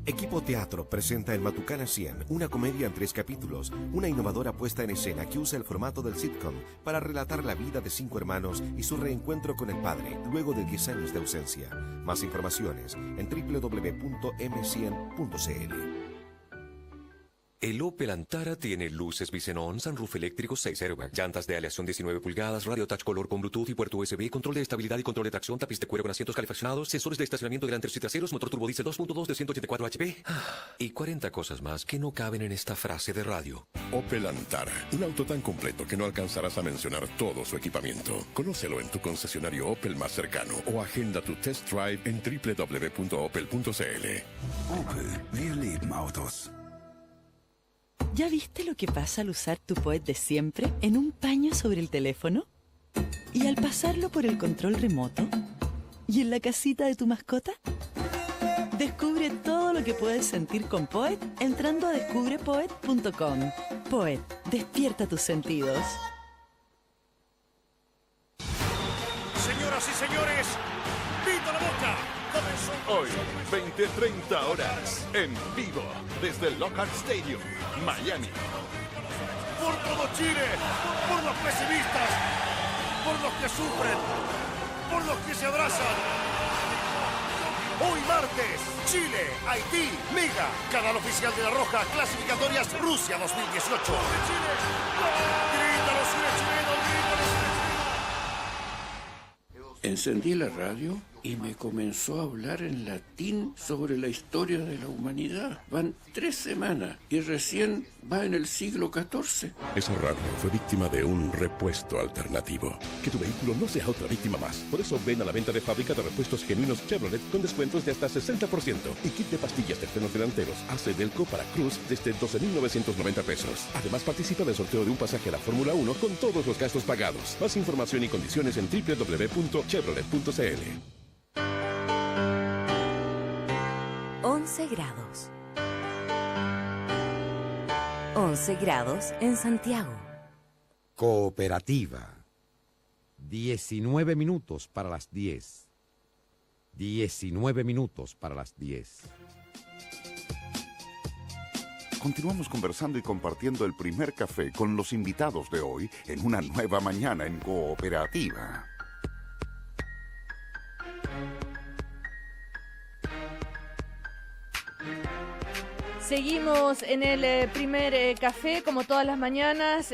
Equipo Teatro presenta El Matucana 100, una comedia en 3 capítulos, una innovadora puesta en escena que usa el formato del sitcom para relatar la vida de 5 hermanos y su reencuentro con el padre luego de 10 años de ausencia. Más informaciones en www.m100.cl. El Opel Antara tiene luces Visenón, sunroof eléctrico 6 airbag, llantas de aleación 19 pulgadas, radio touch color con Bluetooth y puerto USB, control de estabilidad y control de tracción, tapiz de cuero con asientos calefaccionados, sensores de estacionamiento delanteros y traseros, motor turbodiesel 2.2 de 184 HP y 40 cosas más que no caben en esta frase de radio. Opel Antara, un auto tan completo que no alcanzarás a mencionar todo su equipamiento. Conócelo en tu concesionario Opel más cercano o agenda tu test drive en www.opel.cl. Opel, wir lieben Autos. ¿Ya viste lo que pasa al usar tu Poet de siempre en un paño sobre el teléfono? ¿Y al pasarlo por el control remoto? ¿Y en la casita de tu mascota? Descubre todo lo que puedes sentir con Poet entrando a descubrepoet.com. Poet, despierta tus sentidos. Señoras y señores, ¡pito la boca! Hoy, 20:30 horas, en vivo, desde el Lockhart Stadium, Miami. Por todo Chile, por los pesimistas, por los que sufren, por los que se abrazan. Hoy martes, Chile, Haití, Liga, canal oficial de La Roja, clasificatorias Rusia 2018. ¡Grítalo, chileno, grítalo! Encendí la radio y me comenzó a hablar en latín sobre la historia de la humanidad. Van 3 semanas y recién va en el siglo XIV. Esa radio fue víctima de un repuesto alternativo. Que tu vehículo no sea otra víctima más. Por eso ven a la venta de fábrica de repuestos genuinos Chevrolet con descuentos de hasta 60% y kit de pastillas de frenos delanteros AC Delco para Cruz desde 12,990 pesos. Además participa del sorteo de un pasaje a la Fórmula 1 con todos los gastos pagados. Más información y condiciones en www.chevrolet.cl. 11 grados. 11 grados en Santiago. Cooperativa. 19 minutos para las 10. 19 minutos para las 10. continuamos conversando y compartiendo el primer café con los invitados de hoy en una nueva mañana en Cooperativa. Seguimos en el primer café, como todas las mañanas.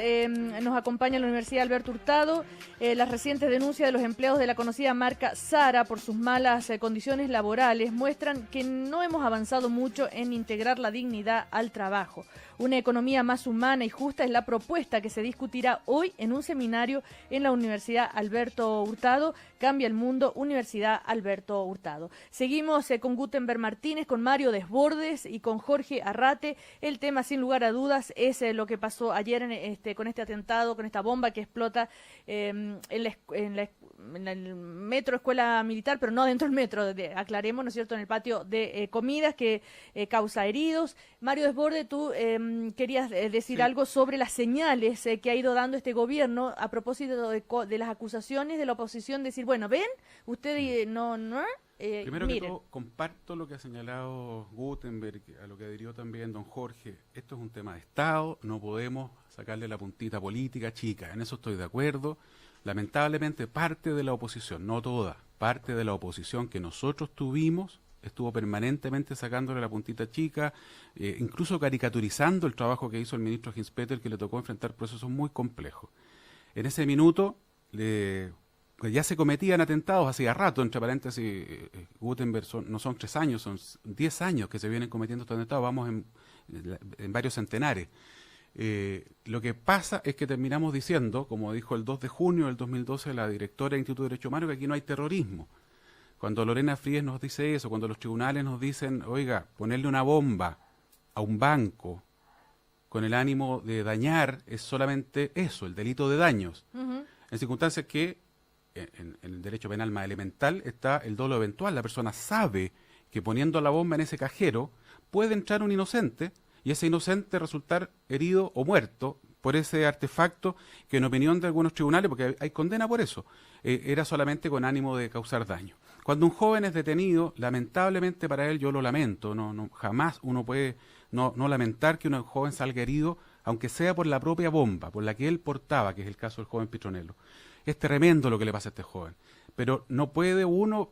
Nos acompaña la Universidad Alberto Hurtado. Las recientes denuncias de los empleados de la conocida marca Zara por sus malas condiciones laborales muestran que no hemos avanzado mucho en integrar la dignidad al trabajo. Una economía más humana y justa es la propuesta que se discutirá hoy en un seminario en la Universidad Alberto Hurtado. Cambia el mundo, Universidad Alberto Hurtado. Seguimos con Gutenberg Martínez, con Mario Desbordes y con Jorge Arrate. El tema, sin lugar a dudas, es lo que pasó ayer con este atentado, con esta bomba que explota en el metro Escuela Militar, pero no dentro del metro, aclaremos, ¿no es cierto?, en el patio de comidas, que causa heridos. Mario Desbordes, tú querías decir algo sobre las señales que ha ido dando este gobierno a propósito de las acusaciones de la oposición, decir, bueno, ven, ustedes Primero miren. que todo, comparto lo que ha señalado Gutenberg, a lo que adhirió también don Jorge. Esto es un tema de Estado, no podemos sacarle la puntita política chica, en eso estoy de acuerdo. Lamentablemente parte de la oposición, no toda, parte de la oposición que nosotros tuvimos estuvo permanentemente sacándole la puntita chica, incluso caricaturizando el trabajo que hizo el ministro Hinspeter, que le tocó enfrentar procesos muy complejos. En ese minuto ya se cometían atentados hacía rato, entre paréntesis, Gutenberg, no son 3 años, son 10 años que se vienen cometiendo estos atentados, vamos en varios centenares. Lo que pasa es que terminamos diciendo, como dijo el 2 de junio del 2012 la directora del Instituto de Derechos Humanos, que aquí no hay terrorismo. Cuando Lorena Fríes nos dice eso, cuando los tribunales nos dicen, oiga, ponerle una bomba a un banco con el ánimo de dañar, es solamente eso, el delito de daños. En circunstancias que en el derecho penal más elemental está el dolo eventual. La persona sabe que poniendo la bomba en ese cajero puede entrar un inocente y ese inocente resultar herido o muerto por ese artefacto que, en opinión de algunos tribunales, porque hay condena por eso, era solamente con ánimo de causar daño. Cuando un joven es detenido, lamentablemente para él, yo lo lamento, jamás uno puede no lamentar que un joven salga herido, aunque sea por la propia bomba, por la que él portaba, que es el caso del joven Pitronello. Es tremendo lo que le pasa a este joven, pero no puede uno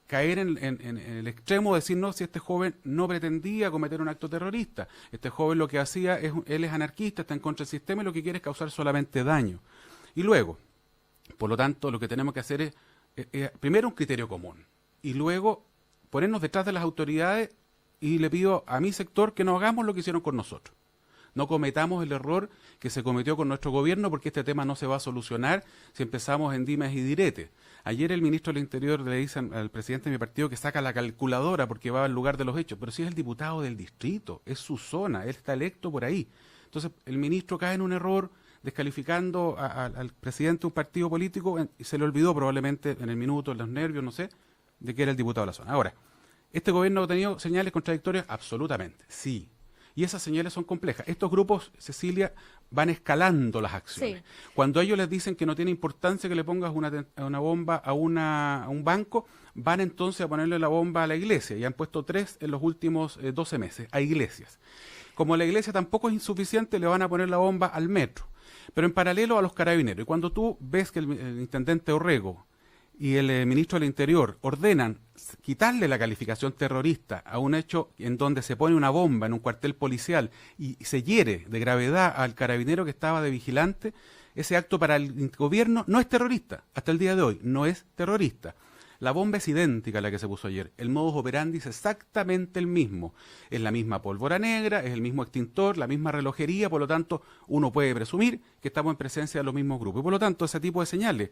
caer en el extremo de decir, no, si este joven no pretendía cometer un acto terrorista, este joven lo que hacía, él es anarquista, está en contra del sistema y lo que quiere es causar solamente daño. Y luego, por lo tanto, lo que tenemos que hacer es, primero, un criterio común, y luego ponernos detrás de las autoridades, y le pido a mi sector que no hagamos lo que hicieron con nosotros. No cometamos el error que se cometió con nuestro gobierno, porque este tema no se va a solucionar si empezamos en dimes y diretes. Ayer el ministro del Interior le dice al presidente de mi partido que saca la calculadora porque va al lugar de los hechos, pero si es el diputado del distrito, es su zona, él está electo por ahí. Entonces el ministro cae en un error descalificando al presidente de un partido político y se le olvidó probablemente en el minuto, en los nervios, no sé, de que era el diputado de la zona. Ahora, ¿este gobierno ha tenido señales contradictorias? Absolutamente, sí. Y esas señales son complejas. Estos grupos, Cecilia, van escalando las acciones. Sí. Cuando ellos les dicen que no tiene importancia que le pongas una bomba a un banco, van entonces a ponerle la bomba a la iglesia. Y han puesto 3 en los últimos 12 meses, a iglesias. Como la iglesia tampoco es insuficiente, le van a poner la bomba al metro. Pero en paralelo a los carabineros. Y cuando tú ves que el intendente Orrego y el ministro del Interior ordenan quitarle la calificación terrorista a un hecho en donde se pone una bomba en un cuartel policial y se hiere de gravedad al carabinero que estaba de vigilante, ese acto para el gobierno no es terrorista. Hasta el día de hoy no es terrorista. La bomba es idéntica a la que se puso ayer. El modus operandi es exactamente el mismo. Es la misma pólvora negra, es el mismo extintor, la misma relojería, por lo tanto, uno puede presumir que estamos en presencia de los mismos grupos. Y por lo tanto, ese tipo de señales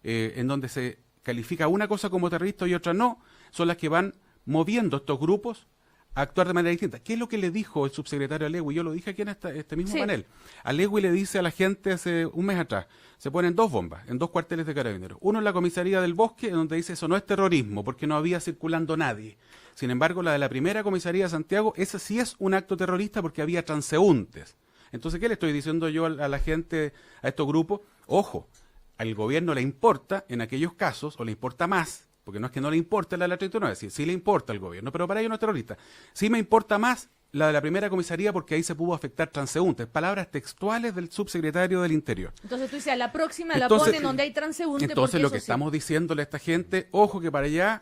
en donde se califica una cosa como terrorista y otra no, son las que van moviendo estos grupos a actuar de manera distinta. ¿Qué es lo que le dijo el subsecretario Alegui? Yo lo dije aquí en este mismo panel. Alegui le dice a la gente hace un mes atrás, se ponen 2 bombas en 2 cuarteles de carabineros. Uno en la comisaría del Bosque, en donde dice eso no es terrorismo, porque no había circulando nadie. Sin embargo, la de la primera comisaría de Santiago, esa sí es un acto terrorista porque había transeúntes. Entonces, ¿qué le estoy diciendo yo a la gente, a estos grupos? Ojo, al gobierno le importa en aquellos casos, o le importa más, porque no es que no le importe la 39, sí le importa al gobierno, pero para ellos no es terrorista. Sí me importa más la de la primera comisaría porque ahí se pudo afectar transeúntes, palabras textuales del subsecretario del Interior. Entonces tú dices, a la próxima la ponen donde hay transeúnte. Entonces lo que estamos diciéndole a esta gente, ojo que para allá,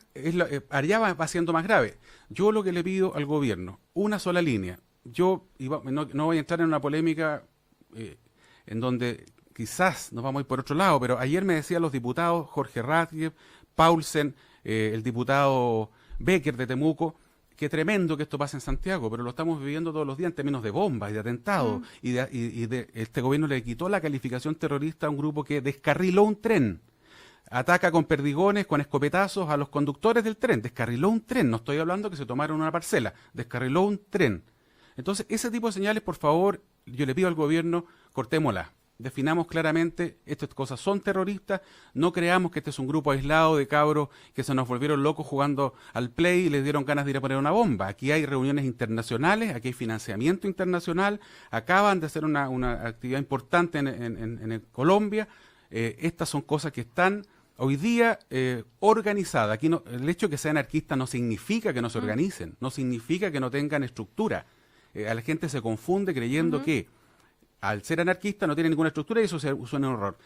allá va siendo más grave. Yo lo que le pido al gobierno, una sola línea. Yo no voy a entrar en una polémica en donde quizás nos vamos a ir por otro lado, pero ayer me decían los diputados Jorge Ratzinger, Paulsen, el diputado Becker de Temuco, qué tremendo que esto pase en Santiago, pero lo estamos viviendo todos los días en términos de bombas y de atentados. Y este gobierno le quitó la calificación terrorista a un grupo que descarriló un tren. Ataca con perdigones, con escopetazos a los conductores del tren. Descarriló un tren, no estoy hablando que se tomaron una parcela. Descarriló un tren. Entonces, ese tipo de señales, por favor, yo le pido al gobierno, cortémoslas. Definamos claramente, estas cosas son terroristas, no creamos que este es un grupo aislado de cabros que se nos volvieron locos jugando al play y les dieron ganas de ir a poner una bomba. Aquí hay reuniones internacionales, aquí hay financiamiento internacional, acaban de hacer una actividad importante en Colombia. Estas son cosas que están hoy día organizadas. Aquí el hecho de que sean anarquistas no significa que no se organicen, no significa que no tengan estructura. A la gente se confunde creyendo que al ser anarquista no tiene ninguna estructura y eso suena un horror.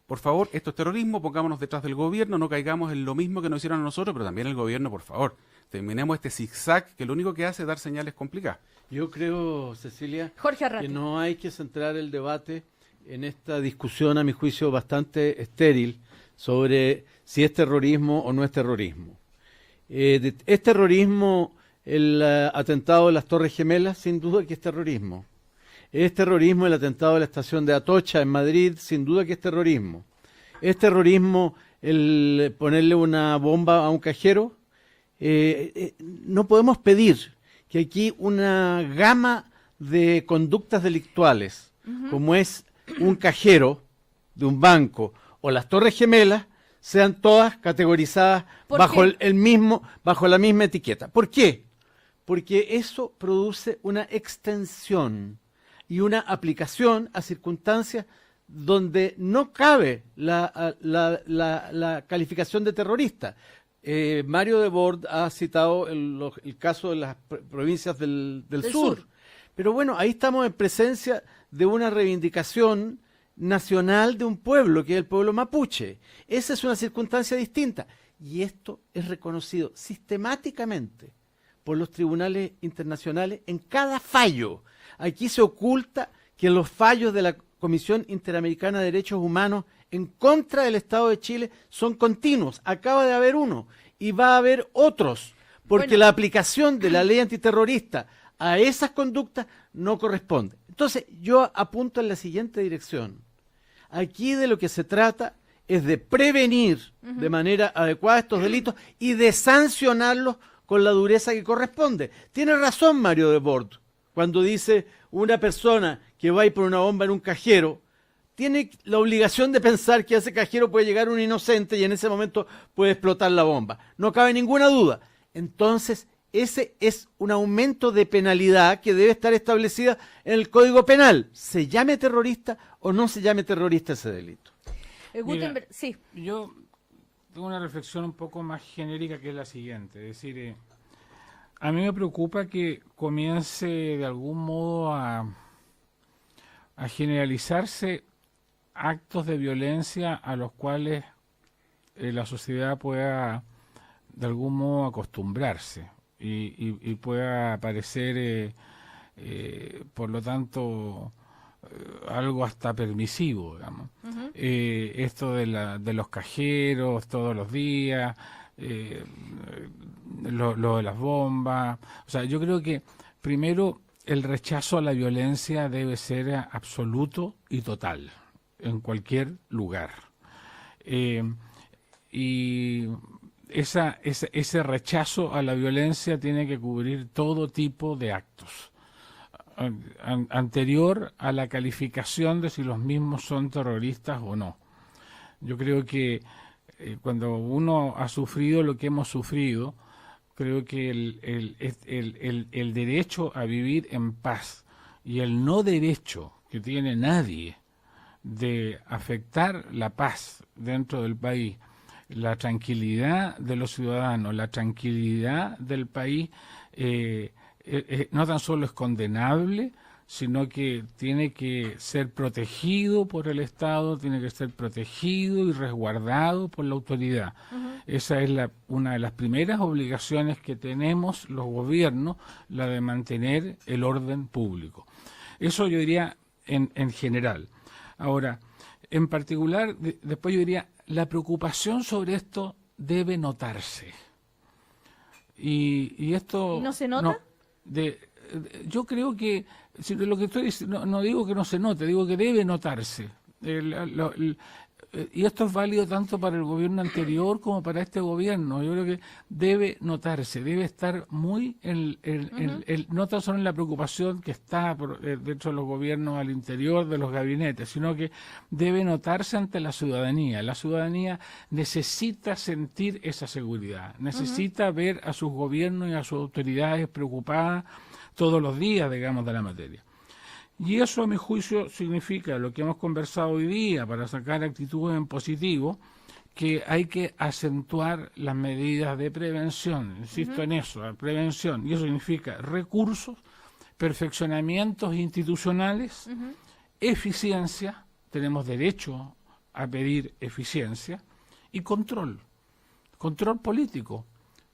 Por favor, esto es terrorismo, pongámonos detrás del gobierno, no caigamos en lo mismo que nos hicieron a nosotros, pero también el gobierno, por favor. Terminemos este zigzag que lo único que hace es dar señales complicadas. Yo creo, Cecilia, Jorge Arrati, que no hay que centrar el debate en esta discusión, a mi juicio, bastante estéril sobre si es terrorismo o no es terrorismo. ¿Es terrorismo el atentado de las Torres Gemelas? Sin duda que es terrorismo. ¿Es terrorismo el atentado de la estación de Atocha en Madrid? Sin duda que es terrorismo. ¿Es terrorismo el ponerle una bomba a un cajero? No podemos pedir que aquí una gama de conductas delictuales, como es un cajero de un banco o las Torres Gemelas, sean todas categorizadas bajo la misma etiqueta. ¿Por qué? Porque eso produce una extensión y una aplicación a circunstancias donde no cabe la calificación de terrorista. Mario Debord ha citado el caso de las provincias del sur. Pero bueno, ahí estamos en presencia de una reivindicación nacional de un pueblo, que es el pueblo mapuche. Esa es una circunstancia distinta. Y esto es reconocido sistemáticamente por los tribunales internacionales en cada fallo. Aquí se oculta que los fallos de la Comisión Interamericana de Derechos Humanos en contra del Estado de Chile son continuos. Acaba de haber uno y va a haber otros, porque la aplicación de la ley antiterrorista a esas conductas no corresponde. Entonces, yo apunto en la siguiente dirección. Aquí de lo que se trata es de prevenir de manera adecuada estos delitos y de sancionarlos con la dureza que corresponde. Tiene razón Mario Debord cuando dice una persona que va a ir por una bomba en un cajero, tiene la obligación de pensar que a ese cajero puede llegar un inocente y en ese momento puede explotar la bomba. No cabe ninguna duda. Entonces, ese es un aumento de penalidad que debe estar establecida en el Código Penal. Se llame terrorista o no se llame terrorista ese delito. Gutenberg, sí. Yo tengo una reflexión un poco más genérica que es la siguiente. Es decir, a mí me preocupa que comience de algún modo a generalizarse actos de violencia a los cuales la sociedad pueda de algún modo acostumbrarse y pueda parecer, por lo tanto, algo hasta permisivo, digamos. Esto de los cajeros todos los días, lo de las bombas. O sea, yo creo que primero el rechazo a la violencia debe ser absoluto y total en cualquier lugar. Y ese rechazo a la violencia tiene que cubrir todo tipo de actos, anterior a la calificación de si los mismos son terroristas o no. Yo creo que cuando uno ha sufrido lo que hemos sufrido, creo que el derecho a vivir en paz y el no derecho que tiene nadie de afectar la paz dentro del país, la tranquilidad de los ciudadanos, la tranquilidad del país, no tan solo es condenable, sino que tiene que ser protegido por el Estado, tiene que ser protegido y resguardado por la autoridad. Esa es una de las primeras obligaciones que tenemos los gobiernos, la de mantener el orden público. Eso yo diría en general. Ahora, en particular, después yo diría, la preocupación sobre esto debe notarse. Y esto... ¿Y no se nota? Yo creo que, lo que estoy diciendo, no digo que no se note, digo que debe notarse. Y esto es válido tanto para el gobierno anterior como para este gobierno. Yo creo que debe notarse, debe estar muy no tan solo en la preocupación que está dentro de los gobiernos al interior de los gabinetes, sino que debe notarse ante la ciudadanía. La ciudadanía necesita sentir esa seguridad, necesita ver a sus gobiernos y a sus autoridades preocupadas todos los días, digamos, de la materia. Y eso, a mi juicio, significa lo que hemos conversado hoy día, para sacar actitudes en positivo, que hay que acentuar las medidas de prevención, insisto en eso, la prevención, y eso significa recursos, perfeccionamientos institucionales, eficiencia, tenemos derecho a pedir eficiencia, y control político.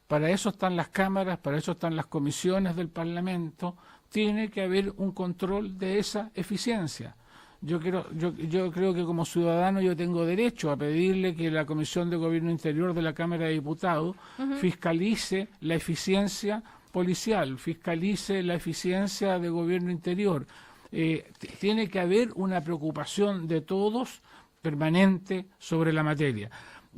Para eso están las cámaras, para eso están las comisiones del Parlamento. Tiene que haber un control de esa eficiencia. Yo creo que como ciudadano yo tengo derecho a pedirle que la Comisión de Gobierno Interior de la Cámara de Diputados fiscalice la eficiencia policial, fiscalice la eficiencia de gobierno interior. Tiene que haber una preocupación de todos permanente sobre la materia.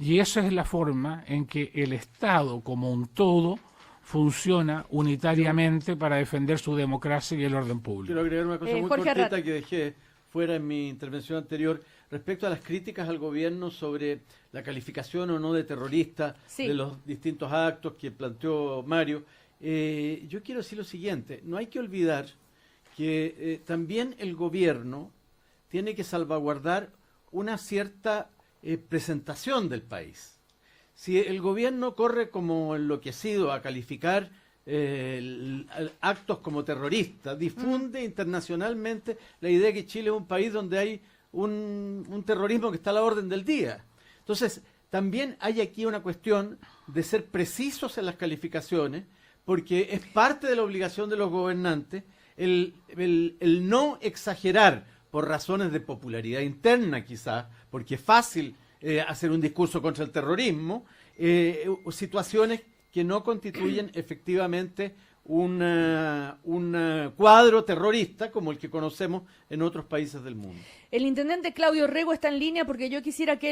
Y esa es la forma en que el Estado, como un todo, funciona unitariamente para defender su democracia y el orden público. Quiero agregar una cosa muy cortita que dejé fuera en mi intervención anterior respecto a las críticas al gobierno sobre la calificación o no de terrorista de los distintos actos que planteó Mario. Yo quiero decir lo siguiente, no hay que olvidar que también el gobierno tiene que salvaguardar una cierta presentación del país. Si el gobierno corre como enloquecido a calificar actos como terroristas, difunde internacionalmente la idea de que Chile es un país donde hay un terrorismo que está a la orden del día. Entonces, también hay aquí una cuestión de ser precisos en las calificaciones, porque es parte de la obligación de los gobernantes el no exagerar por razones de popularidad interna quizás, porque es fácil hacer un discurso contra el terrorismo, situaciones que no constituyen efectivamente un cuadro terrorista como el que conocemos en otros países del mundo. El intendente Claudio Rego está en línea porque yo quisiera que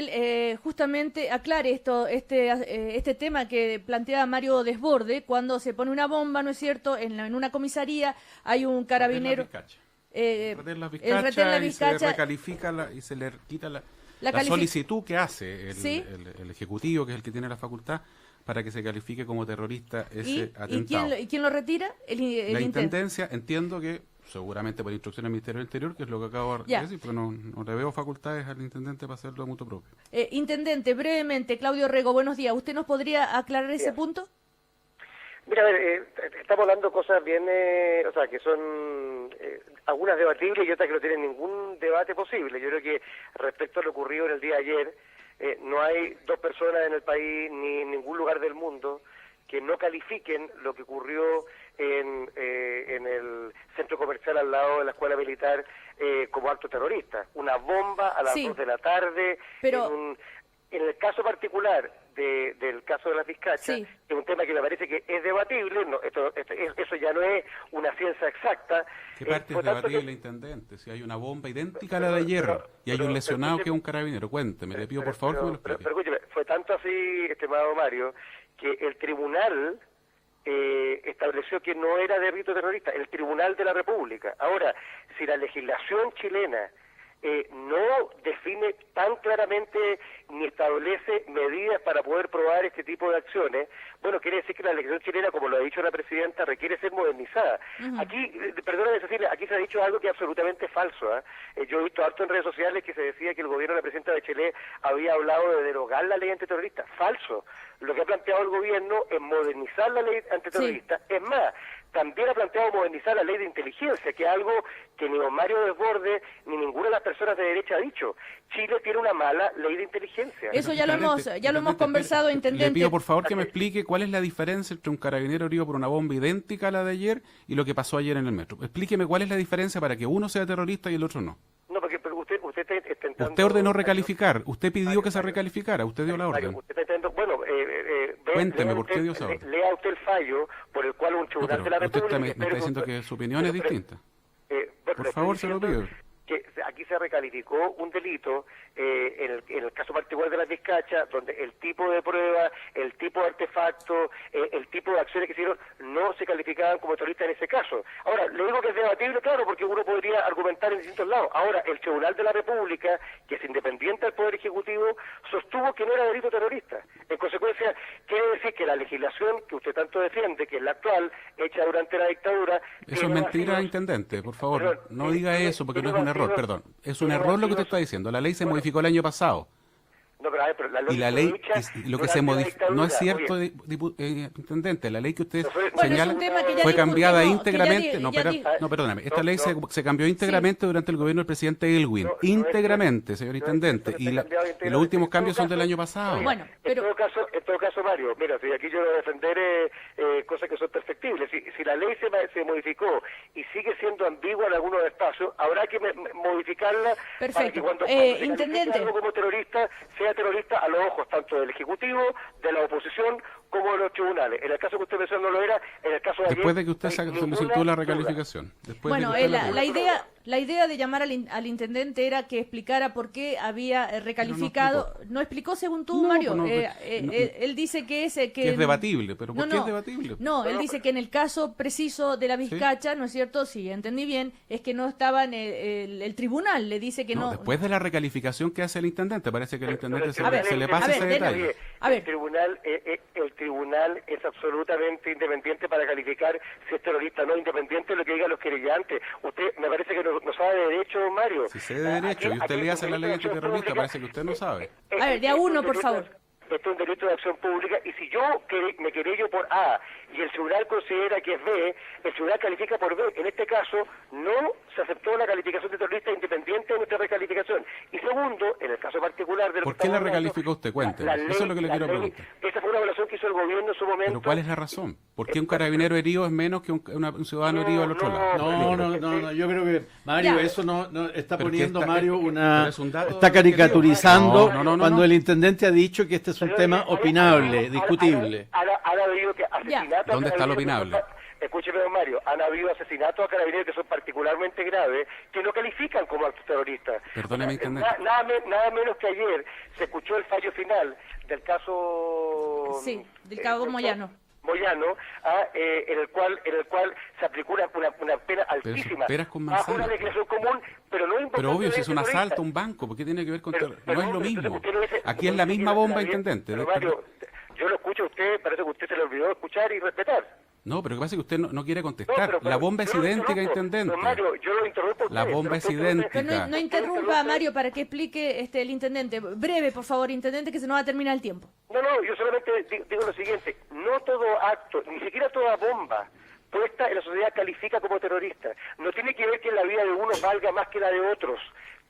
él justamente aclare este tema que plantea Mario Desborde, cuando se pone una bomba, ¿no es cierto?, en una comisaría, hay un carabinero... el retén la vizcacha, se recalifica y se le quita la solicitud que hace el Ejecutivo, que es el que tiene la facultad, para que se califique como terrorista ese atentado. ¿Y quién lo retira? La Intendencia, entiendo que seguramente por instrucción del Ministerio del Interior, que es lo que acabo de decir, pero no le veo facultades al Intendente para hacerlo de mutuo propio. Intendente, brevemente, Claudio Rego, buenos días. ¿Usted nos podría aclarar ese punto? Mira, a ver, estamos hablando cosas bien, o sea, que son algunas debatibles y otras que no tienen ningún debate posible. Yo creo que respecto a lo ocurrido en el día de ayer, no hay dos personas en el país ni en ningún lugar del mundo que no califiquen lo que ocurrió en el centro comercial al lado de la escuela militar como acto terrorista. Una bomba a las 2 de la tarde, pero... En el caso particular del caso de la vizcacha, es un tema que me parece que es debatible, eso ya no es una ciencia exacta. ¿Qué parte es debatible, Intendente? Si hay una bomba idéntica a la de ayer y hay un lesionado que es un carabinero, cuénteme, le pido por favor que me lo explique. Pero escúcheme, fue tanto así, estimado Mario, que el tribunal estableció que no era de rito terrorista, el Tribunal de la República. Ahora, si la legislación chilena no define tan claramente ni establece medidas para poder probar este tipo de acciones, bueno, quiere decir que la legislación chilena, como lo ha dicho la presidenta, requiere ser modernizada. Aquí, perdóname Cecilia, aquí se ha dicho algo que es absolutamente falso. Yo he visto harto en redes sociales que se decía que el gobierno de la presidenta Bachelet había hablado de derogar la ley antiterrorista. Falso. Lo que ha planteado el gobierno es modernizar la ley antiterrorista. Es más, también ha planteado modernizar la ley de inteligencia, que es algo que ni don Mario Desbordes ni ninguna de las personas de derecha ha dicho. Chile tiene una mala ley de inteligencia. Eso ya lo hemos conversado, intendente. Le pido por favor que me explique cuál es la diferencia entre un carabinero herido por una bomba idéntica a la de ayer y lo que pasó ayer en el metro. Explíqueme cuál es la diferencia para que uno sea terrorista y el otro no. No, porque usted está intentando... Usted ordenó recalificar, usted pidió que se recalificara, usted dio la orden. Usted está intentando... Bueno, cuénteme por qué dio esa orden. Lea usted el fallo por el cual un tribunal de la República... Usted me está diciendo que su opinión es distinta. Por favor, se lo pido. Que aquí se recalificó un delito en el caso particular de las Vizcachas, donde el tipo de prueba, el tipo de artefacto, el tipo de acciones que hicieron no se calificaban como terroristas en ese caso. Ahora, le digo que es debatible, claro, porque uno podría argumentar en distintos lados. Ahora, el Tribunal de la República, que es independiente del Poder Ejecutivo, sostuvo que no era delito terrorista. En consecuencia, quiere decir que la legislación que usted tanto defiende, que es la actual, hecha durante la dictadura... Eso es mentira, intendente, por favor, no diga eso, porque no es un error, perdón. Es un error lo que usted está diciendo. La ley se modificó el año pasado. No, pero, a ver, pero y la ley, lo que se modificó, no es cierto, intendente, la ley que usted señala fue cambiada íntegramente. No, perdóname, esta ley se cambió íntegramente durante el gobierno del presidente Elwin. Íntegramente, señor intendente. Y los últimos cambios son del año pasado. Bueno, pero... En todo caso, Mario, mira, si aquí yo voy a defender cosas que son perfectibles. Si la ley se modificó y sigue siendo ambigua en algunos espacios, habrá que modificarla. Perfecto. Para que cuando intendente, algo como terrorista sea terrorista a los ojos tanto del Ejecutivo, de la oposición, como de los tribunales. En el caso que usted mencionó no lo era, en el caso de después ayer, de que usted solicitó la recalificación. Bueno, la idea de llamar al intendente era que explicara por qué había recalificado. No explicó según tú, Mario. Él dice que es debatible, pero ¿por qué es debatible? No, él dice que en el caso preciso de la Vizcacha, ¿no es cierto? Si entendí bien, es que no estaba en el tribunal. Le dice que no. Después de la recalificación que hace el intendente, parece que el intendente se le pasa ese detalle. El tribunal es absolutamente independiente para calificar si es terrorista o no, independiente de lo que digan los querellantes. Usted me parece que no sabe de derecho, Mario. Si sé de derecho y usted le hace la ley antiterrorista, parece que usted no sabe. A ver, de a uno, por favor. Esto es un delito de acción pública y si yo me querello por A y el tribunal considera que es B, el tribunal califica por B. En este caso no se aceptó la calificación de terrorista independiente de nuestra recalificación. Y segundo, en el caso particular de lo ¿por qué la recalificó usted? Cuénteme. Eso es lo que le quiero preguntar. Esa fue una evaluación que hizo el gobierno en su momento. ¿Pero cuál es la razón? ¿Por qué un carabinero herido es menos que un ciudadano herido al otro lado? No, yo creo que Mario, eso no está poniendo Mario está caricaturizando cuando el intendente ha dicho que este es un tema opinable, discutible. ¿Dónde está lo opinable? Escúcheme, don Mario, han habido asesinatos a carabineros que son particularmente graves, que no califican como actos terroristas. Perdóneme, intendente. Nada menos que ayer se escuchó el fallo final del caso... Sí, del cabo Moyano, en el cual se aplicó una pena altísima. Bajo una legislación común, pero no Pero obvio, si es un asalto a un banco, ¿por qué tiene que ver con no es lo mismo. Aquí es la misma bomba, intendente. Pero Mario, yo lo escucho a usted, parece que usted se le olvidó escuchar y respetar. No, pero lo que pasa es que usted no quiere contestar. La bomba es idéntica, intendente. Mario, yo lo interrumpo a usted. La bomba es idéntica. Pero no interrumpa a Mario para que explique el intendente. Breve, por favor, intendente, que se nos va a terminar el tiempo. No, yo solamente digo lo siguiente. No todo acto, ni siquiera toda bomba puesta en la sociedad califica como terrorista. No tiene que ver que la vida de unos valga más que la de otros.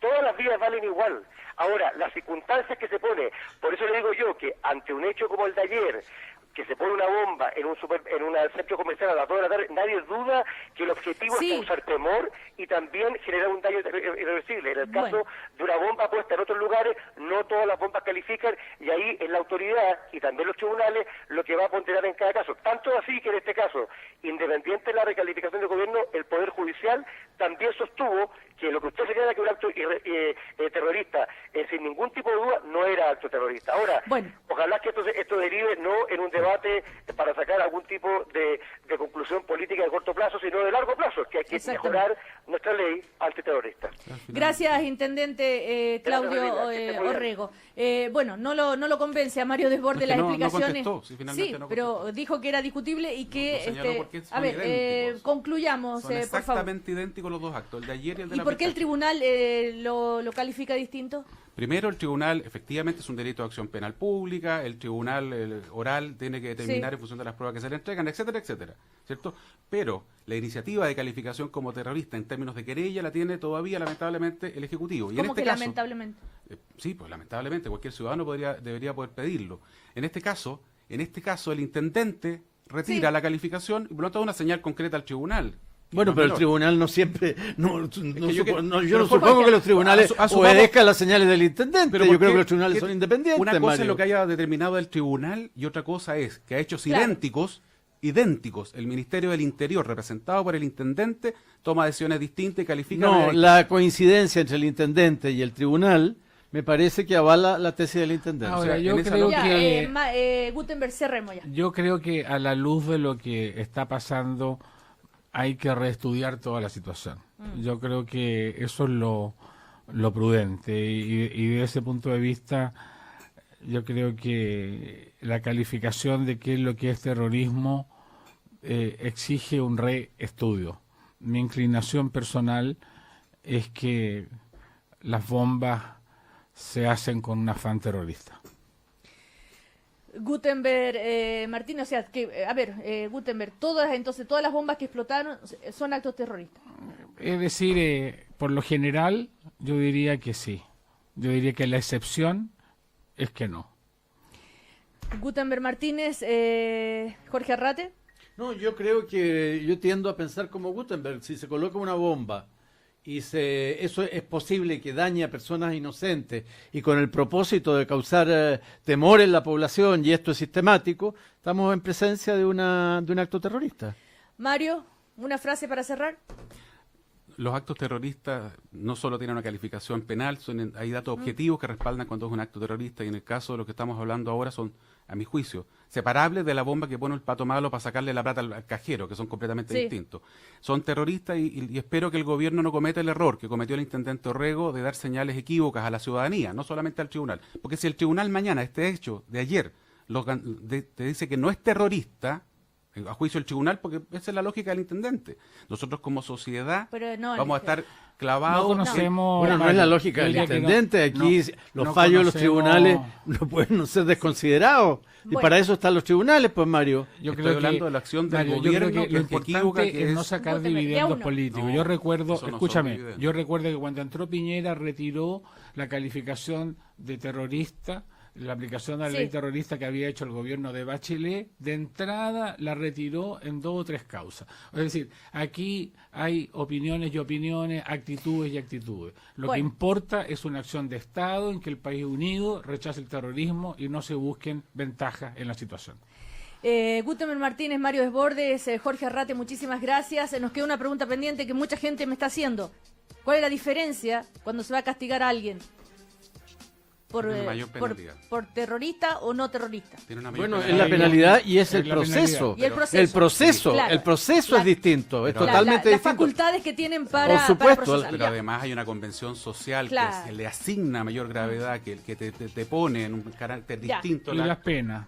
Todas las vidas valen igual. Ahora, las circunstancias que se pone, por eso le digo yo que ante un hecho como el de ayer, que se pone una bomba en un centro comercial a las 2 de la tarde, nadie duda que el objetivo es causar temor y también generar un daño irreversible. En el caso de una bomba puesta en otros lugares, no todas las bombas califican y ahí es la autoridad y también los tribunales lo que va a ponderar en cada caso. Tanto así que en este caso, independiente de la recalificación del gobierno, el Poder Judicial también sostuvo que lo que usted señala que un acto terrorista, sin ningún tipo de duda, no era acto terrorista. Ahora, ojalá que esto derive no en un debate para sacar algún tipo de conclusión política de corto plazo, sino de largo plazo, que hay que mejorar nuestra ley antiterrorista. Gracias, intendente Claudio Orrego. No lo convence a Mario Desbordes las explicaciones. Pero dijo que era discutible y que... concluyamos, son exactamente idénticos los dos actos, el de ayer y el de la ¿Y por qué el tribunal lo califica distinto? Primero, el tribunal efectivamente es un delito de acción penal pública, el tribunal oral tiene tiene que determinar en función de las pruebas que se le entregan, etcétera, etcétera, ¿cierto? Pero la iniciativa de calificación como terrorista en términos de querella la tiene todavía, lamentablemente, el Ejecutivo. Y ¿Cómo en este que caso, lamentablemente? Sí, pues lamentablemente, cualquier ciudadano debería poder pedirlo. En este caso, el intendente retira la calificación y por lo tanto da una señal concreta al tribunal. Bueno, pero el tribunal no siempre... yo no Jorge, supongo que los tribunales obedezcan las señales del intendente. Pero yo creo que los tribunales son independientes, Una cosa Mario. es lo que haya determinado el tribunal y otra cosa es que a hechos idénticos, el Ministerio del Interior, representado por el intendente, toma decisiones distintas y califica... No, la coincidencia entre el intendente y el tribunal me parece que avala la tesis del intendente. Ahora, yo creo que... Gutenberg, cerremos ya. Yo creo que a la luz de lo que está pasando hay que reestudiar toda la situación. Yo creo que eso es lo prudente y de ese punto de vista yo creo que la calificación de qué es lo que es terrorismo exige un reestudio. Mi inclinación personal es que las bombas se hacen con un afán terrorista. Gutenberg, Martín, o sea, Gutenberg, todas las bombas que explotaron son actos terroristas. Es decir, por lo general, yo diría que sí. Yo diría que la excepción es que no. Gutenberg Martínez, Jorge Arrate. No, yo creo que yo tiendo a pensar como Gutenberg. Si se coloca una bomba y eso es posible que dañe a personas inocentes y con el propósito de causar temor en la población, y esto es sistemático, estamos en presencia de un acto terrorista. Mario, una frase para cerrar. Los actos terroristas no solo tienen una calificación penal, hay datos objetivos que respaldan cuando es un acto terrorista, y en el caso de lo que estamos hablando ahora son, a mi juicio, separables de la bomba que pone el Pato Malo para sacarle la plata al cajero, que son completamente distintos. Son terroristas y espero que el gobierno no cometa el error que cometió el intendente Orrego de dar señales equívocas a la ciudadanía, no solamente al tribunal. Porque si el tribunal mañana, este hecho de ayer, te dice que no es terrorista, a juicio del tribunal, porque esa es la lógica del intendente. Nosotros como sociedad vamos a estar clavados... No conocemos... Bueno, no es la lógica del intendente. Aquí los fallos de los tribunales no pueden ser desconsiderados. Y para eso están los tribunales, pues, Mario. Yo creo hablando de la acción del gobierno, yo creo que lo importante es no sacar dividendos políticos. Yo recuerdo, yo recuerdo que cuando entró Piñera retiró la calificación de terrorista, la aplicación de la ley terrorista que había hecho el gobierno de Bachelet, de entrada la retiró en 2 o 3 causas. Es decir, aquí hay opiniones y opiniones, actitudes y actitudes. Lo que importa es una acción de Estado en que el país unido rechace el terrorismo y no se busquen ventajas en la situación. Gutenberg Martínez, Mario Desbordes, Jorge Arrate, muchísimas gracias. Nos queda una pregunta pendiente que mucha gente me está haciendo. ¿Cuál es la diferencia cuando se va a castigar a alguien? Por terrorista o no terrorista. Bueno, es la penalidad y es el proceso. El proceso es distinto, es totalmente distinto. Las facultades que tienen para procesar. Pero además hay una convención social que le asigna mayor gravedad, que te pone en un carácter distinto. Y las penas.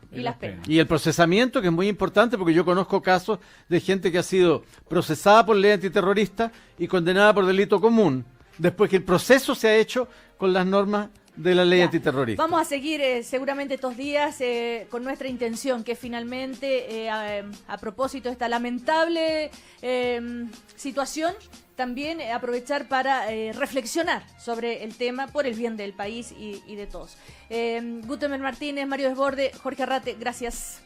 Y el procesamiento, que es muy importante, porque yo conozco casos de gente que ha sido procesada por ley antiterrorista y condenada por delito común, después que el proceso se ha hecho con las normas de la ley antiterrorista. Vamos a seguir seguramente estos días con nuestra intención, que finalmente, a propósito de esta lamentable situación, también aprovechar para reflexionar sobre el tema por el bien del país y de todos. Gutenberg Martínez, Mario Desbordes, Jorge Arrate, gracias.